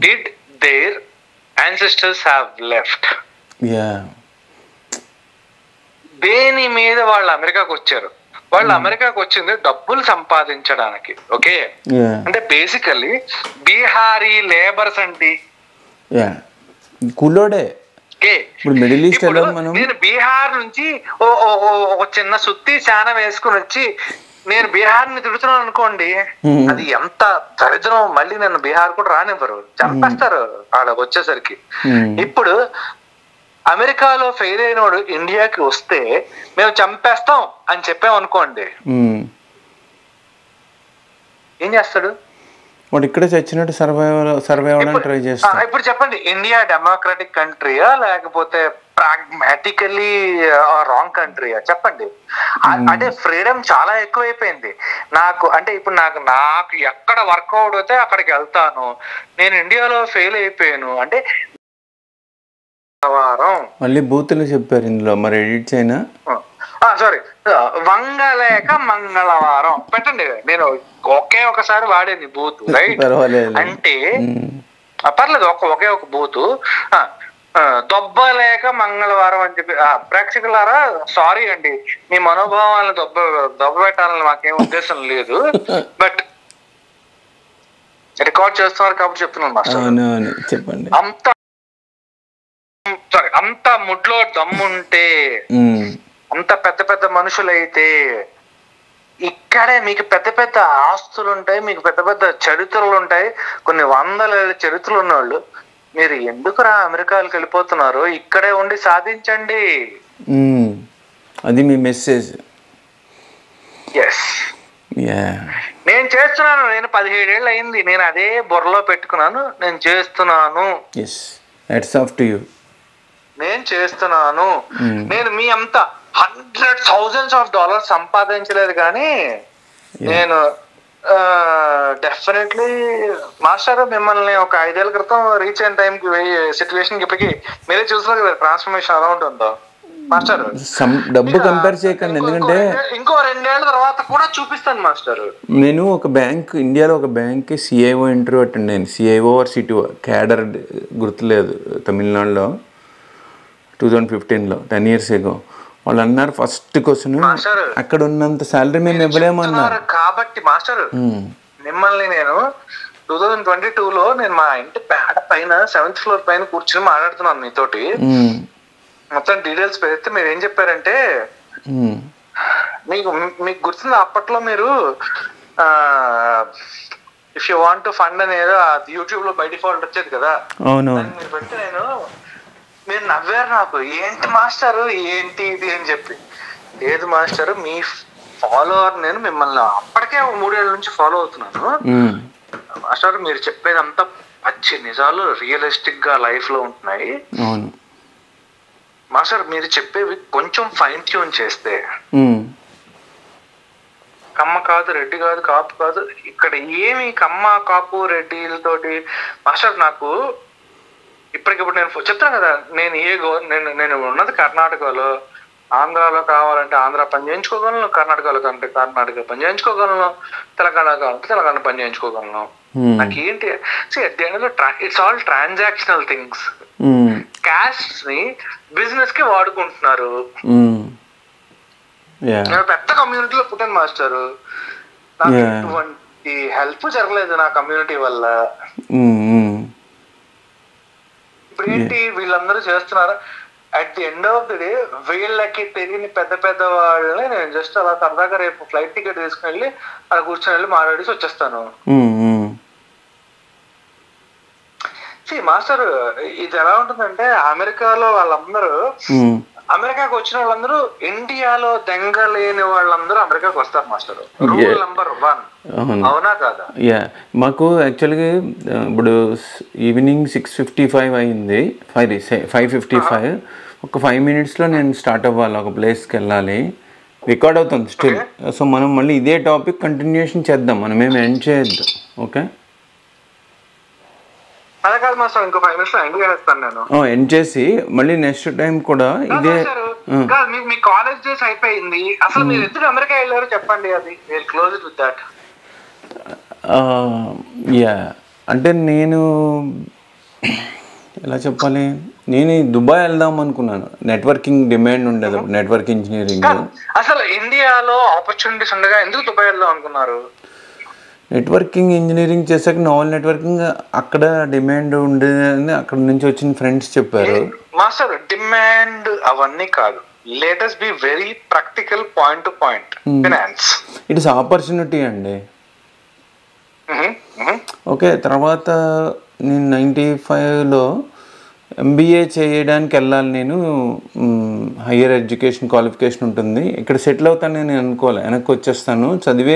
S2: did their ancestors have left? దేని మీద వాళ్ళు అమెరికాకు వచ్చారు? వాళ్ళు అమెరికాకు వచ్చింది డబ్బులు సంపాదించడానికి. ఓకే, అంటే బేసికల్లీ బీహారీ లేబర్స్ అండి, నేను బీహార్ నుంచి ఒక చిన్న సుత్తి చాన వేసుకుని వచ్చి నేను బీహార్ ని తిడుతున్నాను అనుకోండి, అది ఎంత దరిద్రం. మళ్ళీ నన్ను బీహార్ కూడా రానివ్వరు, చంపేస్తారు ఆడ వచ్చేసరికి. ఇప్పుడు అమెరికాలో ఫెయిల్ అయినోడు ఇండియాకి వస్తే మేము చంపేస్తాం అని చెప్పామనుకోండి, ఏం చేస్తాడు?
S1: వాడు ఇక్కడ చచ్చినట్టు సర్వే అవ్వడానికి ట్రై చేస్తాడు.
S2: ఇప్పుడు చెప్పండి, ఇండియా డెమోక్రటిక్ కంట్రీయా లేకపోతే ప్రాగ్మాటికలీ రాంగ్ కంట్రీయా? చెప్పండి. అంటే ఫ్రీడమ్ చాలా ఎక్కువైపోయింది నాకు. అంటే ఇప్పుడు నాకు ఎక్కడ వర్కౌట్ అయితే అక్కడికి వెళ్తాను. నేను ఇండియాలో ఫెయిల్ అయిపోయాను అంటే
S1: మళ్ళీ బూతులు చెప్పారు ఇందులో, మరి ఎడిట్ చేయనా?
S2: సారీ, వంగలేక మంగళవారం పెట్టండి. నేను ఒకే ఒకసారి వాడేది బూత్, రైట్? అంటే పర్లేదు, ఒకే ఒక బూతు. దొబ్బలేక మంగళవారం అని చెప్పి, ప్రేక్షకులారా సారీ అండి, మీ మనోభావాలను దొబ్బ పెట్టాలని మాకేం ఉద్దేశం లేదు, బట్ రికార్డ్ చేస్తున్నారు కాబట్టి చెప్తున్నాను మాస్టర్.
S1: చెప్పండి.
S2: అంత ముడ్లో దమ్ముంటే, అంత పెద్ద పెద్ద మనుషులైతే, ఇక్కడే మీకు పెద్ద పెద్ద ఆస్తులు ఉంటాయి, మీకు పెద్ద పెద్ద చరిత్రలు ఉంటాయి, కొన్ని 100 ఏళ్ళ చరిత్రలు ఉన్నవాళ్ళు, మీరు ఎందుకురా అమెరికాకి వెళ్ళిపోతున్నారు? ఇక్కడే ఉండి సాధించండి.
S1: అది మీ మెసేజ్.
S2: ఎస్, నేను చేస్తున్నాను, నేను 17 ఏళ్ళు అయింది, నేను అదే బుర్రలో పెట్టుకున్నాను, నేను చేస్తున్నాను. నేను చేస్తున్నాను. నేను మీ అంతా $100,000 సంపాదించలేదు, కానీ నేను డెఫినెట్లీ మాస్టర్ మిమ్మల్ని ఒక 5 ఏళ్ల క్రితం రీచ్ అయిన టైంకి సిచ్యువేషన్ ఇప్పటికి మీరే చూస్తున్నారు కదా ట్రాన్స్ఫర్మేషన్ ఎలా ఉంటుందో మాస్టర్.
S1: డబ్బు కంపేర్ చేయకండి, ఎందుకంటే
S2: ఇంకో 2 ఏళ్ల తర్వాత కూడా చూపిస్తాను మాస్టర్.
S1: నేను ఒక బ్యాంక్, ఇండియాలో ఒక బ్యాంక్కి CIO ఇంటర్వ్యూ అటెండ్ అయ్యాను. CIO or CTO క్యాడర్ గుర్తులేదు, తమిళనాడులో 2015లో 10 years ago. వాళ్ళు అన్నారు ఫస్ట్ క్వశ్చన్, అక్కడ ఉన్నంత శాలరీ మేము ఇవ్వలేమన్నారు.
S2: కాబట్టి మాస్టర్ మిమ్మల్ని నేను 2022లో నేను మా ఇంటి పేడ పైన 7th floor పైన కూర్చొని మాట్లాడుతున్నాను మీతోటి. మొత్తం డీటెయిల్స్ పెడితే మీరు ఏం చెప్పారంటే, మీకు గుర్తుంది అప్పట్లో మీరు if you want to fund అనేది యూట్యూబ్ లో బై డిఫాల్ట్ వచ్చేది కదా, మీరు పెడితే మీరు నవ్వారు. నాకు ఏంటి మాస్టర్ ఏంటి ఇది అని చెప్పి. లేదు మాస్టర్, మీ ఫాలోవర్ నేను, మిమ్మల్ని అప్పటికే 3 ఏళ్ళ నుంచి ఫాలో అవుతున్నాను మాస్టర్. మీరు చెప్పేదంతా పచ్చి నిజాలు, రియలిస్టిక్ గా లైఫ్ లో ఉంటున్నాయి మాస్టర్. మీరు చెప్పేవి కొంచెం ఫైన్ ట్యూన్ చేస్తే, కమ్మ కాదు, రెడ్డి కాదు, కాపు కాదు, ఇక్కడ ఏమి కమ్మ కాపు రెడ్డిలతోటి మాస్టర్. నాకు ఇప్పటికిప్పుడు నేను చెప్తాను కదా, నేను ఉన్నది కర్ణాటకలో, ఆంధ్రాలో కావాలంటే ఆంధ్ర పని చేయించుకోగలను, కర్ణాటకలో కంటే కర్ణాటక పని చేయించుకోగలను, తెలంగాణ కావాలంటే తెలంగాణ పని చేయించుకోగలను. నాకేంటి it's all transactional things. Cash ని బిజినెస్ కి వాడుకుంటున్నారు. నేను పెద్ద కమ్యూనిటీలో పుట్టాను మాస్టర్, నాకు ఎటువంటి హెల్ప్ జరగలేదు నా కమ్యూనిటీ వల్ల. ఇప్పుడు ఏంటి వీళ్ళందరూ చేస్తున్నారు, at the end of the day వీళ్ళకి తెలియని పెద్ద పెద్ద వాళ్ళని నేను జస్ట్ అలా సరదాగా రేపు ఫ్లైట్ టికెట్ తీసుకుని వెళ్ళి అలా కూర్చొని వెళ్ళి మాట్లాడేసి వచ్చేస్తాను. మాస్టర్ ఇది ఎలా ఉంటుందంటే, అమెరికాలో వాళ్ళందరూ, అమెరికాకి వచ్చిన వాళ్ళందరూ ఇండియాలో దెంగలేని వాళ్ళందరూ అమెరికాకి వస్తారు మాస్టర్. రూల్ నెంబర్ 1, అవునా కాదా?
S1: మాకు యాక్చువల్గా ఇప్పుడు ఈవినింగ్ 6:55 అయింది, 5:55. ఒక 5 minutesలో నేను స్టార్ట్ అవ్వాలి, ఒక ప్లేస్కి వెళ్ళాలి. రికార్డ్ అవుతుంది స్టిల్. సో మనం మళ్ళీ ఇదే టాపిక్ కంటిన్యూషన్ చేద్దాం, మనం ఏమి ఎండ్ చేయొద్దు. ఓకే,
S2: అదే కాదు మాస్టర్, ఇంకో 5 minutes ఎండ్ చేస్తాను నేను.
S1: ఎండ్ చేసి మళ్ళీ నెక్స్ట్ టైం కూడా ఇదే.
S2: మీ కాలేజ్ డేస్ అయిపోయింది, అసలు మీరు ఎందుకు అమెరికా వెళ్ళారు చెప్పండి, అది మీరు క్లోజ్ విత్ దట్.
S1: అంటే నేను ఎలా చెప్పాలి, నేను దుబాయ్ వెళ్దాం అనుకున్నాను. నెట్వర్కింగ్ డిమాండ్ ఉండేది, నెట్వర్క్ ఇంజనీరింగ్.
S2: అసలు ఇండియాలో ఆపర్చునిటీస్ ఉండగా ఎందుకు దుబాయ్ వెళ్దాం అనుకున్నారు?
S1: నెట్వర్కింగ్ ఇంజనీరింగ్ చేశాక నావల్ నెట్వర్కింగ్ అక్కడ డిమాండ్ ఉండేదని అక్కడ నుంచి వచ్చిన ఫ్రెండ్స్ చెప్పారు.
S2: మాస్టర్ డిమాండ్ అవన్నీ కాదు, let us be very practical, point to point. Finance,
S1: it is opportunity అండి. ఓకే, తర్వాత నేను 95లో MBA చేయడానికి వెళ్ళాలి. నేను హయ్యర్ ఎడ్యుకేషన్ క్వాలిఫికేషన్ ఉంటుంది, ఇక్కడ సెటిల్ అవుతాను నేను అనుకోలే. వెనక్కి వచ్చేస్తాను, చదివే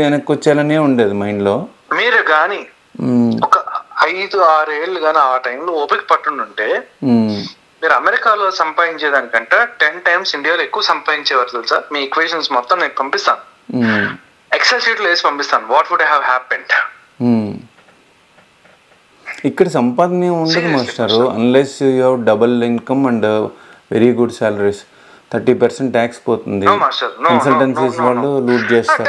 S1: వెనక్కి వచ్చేయాలనే ఉండేది మైండ్లో.
S2: మీరు కానీ ఒక 5-6 ఏళ్ళు కానీ ఆ టైంలో ఓపిక పట్టుంటే మీరు అమెరికాలో సంపాదించేదానికంటే 10 times ఇండియాలో ఎక్కువ సంపాదించేవారు తెలుసా. మీ ఈక్వేషన్స్ మొత్తం నేను పంపిస్తాను, ఎక్సెల్ షీట్లో వేసి పంపిస్తాను. What would have happened?
S1: ఇక్కడ సంపాదన ఉండదు master, unless you have double income and very good salaries. 30% tax పోతుంది, కన్సల్టెన్సీస్ వాళ్ళు లూట్ చేస్తారు.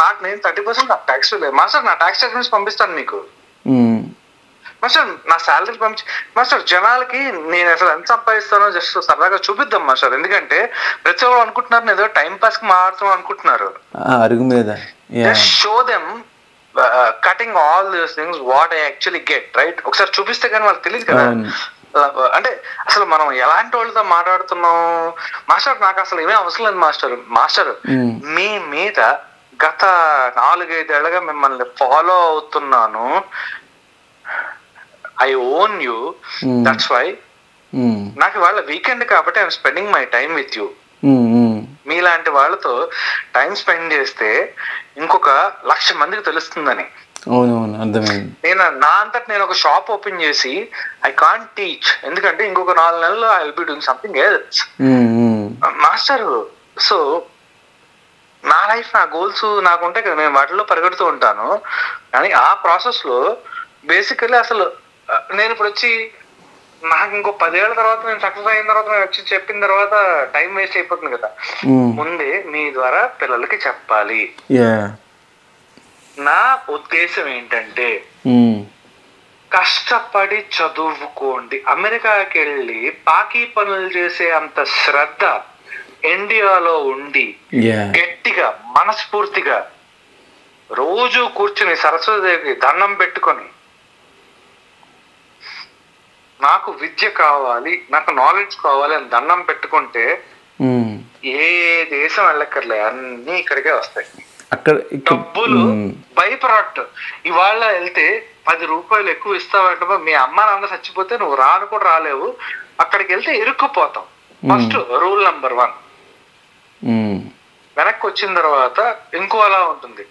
S2: నాకు నేను 30% ట్యాక్స్ లేదు మాస్టర్. నా ట్యాక్స్ స్టేట్మెంట్స్ పంపిస్తాను మీకు మాస్టర్, నా శాలరీ పంపించి. మాస్టర్ జనాలకి నేను అసలు ఎంత సంపాదిస్తానో జస్ట్ సరదాగా చూపిద్దాం మాస్టర్. ఎందుకంటే ప్రతి ఒక్కరు అనుకుంటున్నారు నేను ఏదో టైం పాస్ కి మాట్లాడుతున్నాం అనుకుంటున్నారు.
S1: అరుగు మీద
S2: show them cutting all these things what I actually get, right? ఒకసారి చూపిస్తే కానీ వాళ్ళకి తెలియదు కదా. అంటే అసలు మనం ఎలాంటి వాళ్ళతో మాట్లాడుతున్నాం మాస్టర్. నాకు అసలు ఏమీ అవసరం లేదు మాస్టర్. మాస్టర్ మీ మీద గత 4-5 ఏళ్ళగా మిమ్మల్ని ఫాలో అవుతున్నాను. I own you. That's why నాకు వాళ్ళ వీకెండ్ కాబట్టి I'm spending my time with you. మీలాంటి వాళ్ళతో టైం స్పెండ్ చేస్తే ఇంకొక 1,00,000 మందికి తెలుస్తుందని.
S1: అవునవును, అర్థమైంది.
S2: నా అంతటి నేను ఒక షాప్ ఓపెన్ చేసి ఐ కాంట్ టీచ్, ఎందుకంటే ఇంకొక 4 నెలల్లో I will be doing something else master. So నా లైఫ్, నా గోల్స్ నాకు ఉంటాయి కదా, నేను వాటిలో పరిగెడుతూ ఉంటాను. కానీ ఆ ప్రాసెస్ లో బేసికల్లీ అసలు నేను ఇప్పుడు వచ్చి నాకు ఇంకో 10 ఏళ్ల తర్వాత నేను సక్సెస్ అయిన తర్వాత నేను వచ్చి చెప్పిన తర్వాత టైం వేస్ట్ అయిపోతుంది కదా. ముందే మీ ద్వారా పిల్లలకి చెప్పాలి. నా ఉద్దేశం ఏంటంటే కష్టపడి చదువుకోండి. అమెరికాకి వెళ్ళి పాకీ పనులు చేసే అంత శ్రద్ధ ఇండియాలో ఉండి గట్టిగా మనస్ఫూర్తిగా రోజు కూర్చుని సరస్వతిదేవికి దండం పెట్టుకొని నాకు విద్య కావాలి, నాకు నాలెడ్జ్ కావాలి అని దండం పెట్టుకుంటే ఏ దేశం వెళ్ళక్కర్లే, అన్ని ఇక్కడికే వస్తాయి. డబ్బులు బై ప్రోడక్ట్. ఇవాళ వెళ్తే 10 రూపాయలు ఎక్కువ ఇస్తావంటే మీ అమ్మ నాన్న చచ్చిపోతే నువ్వు రాను కూడా రాలేవు. అక్కడికి వెళ్తే ఇరుక్కుపోతాం. First rule number 1. వెనక్కి వచ్చిన తర్వాత ఇంకో అలా ఉంటుంది.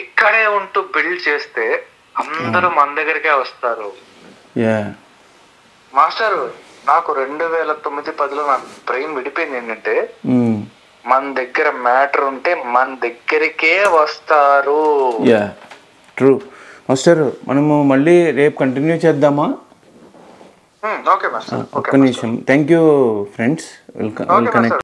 S2: ఇక్కడే ఉంటూ బిల్డ్ చేస్తే అందరూ మన దగ్గరికే వస్తారు. మాస్టర్ నాకు 2009-10లో నాకు బ్రెయిన్ విడిపోయింది ఏంటంటే, మన దగ్గర మ్యాటర్ ఉంటే మన దగ్గరికే వస్తారు.
S1: True master. మనము మళ్ళీ రేపు కంటిన్యూ చేద్దామా?
S2: Okay master.
S1: ఒక్క నిమిషం. Thank you friends. వెల్కమ్.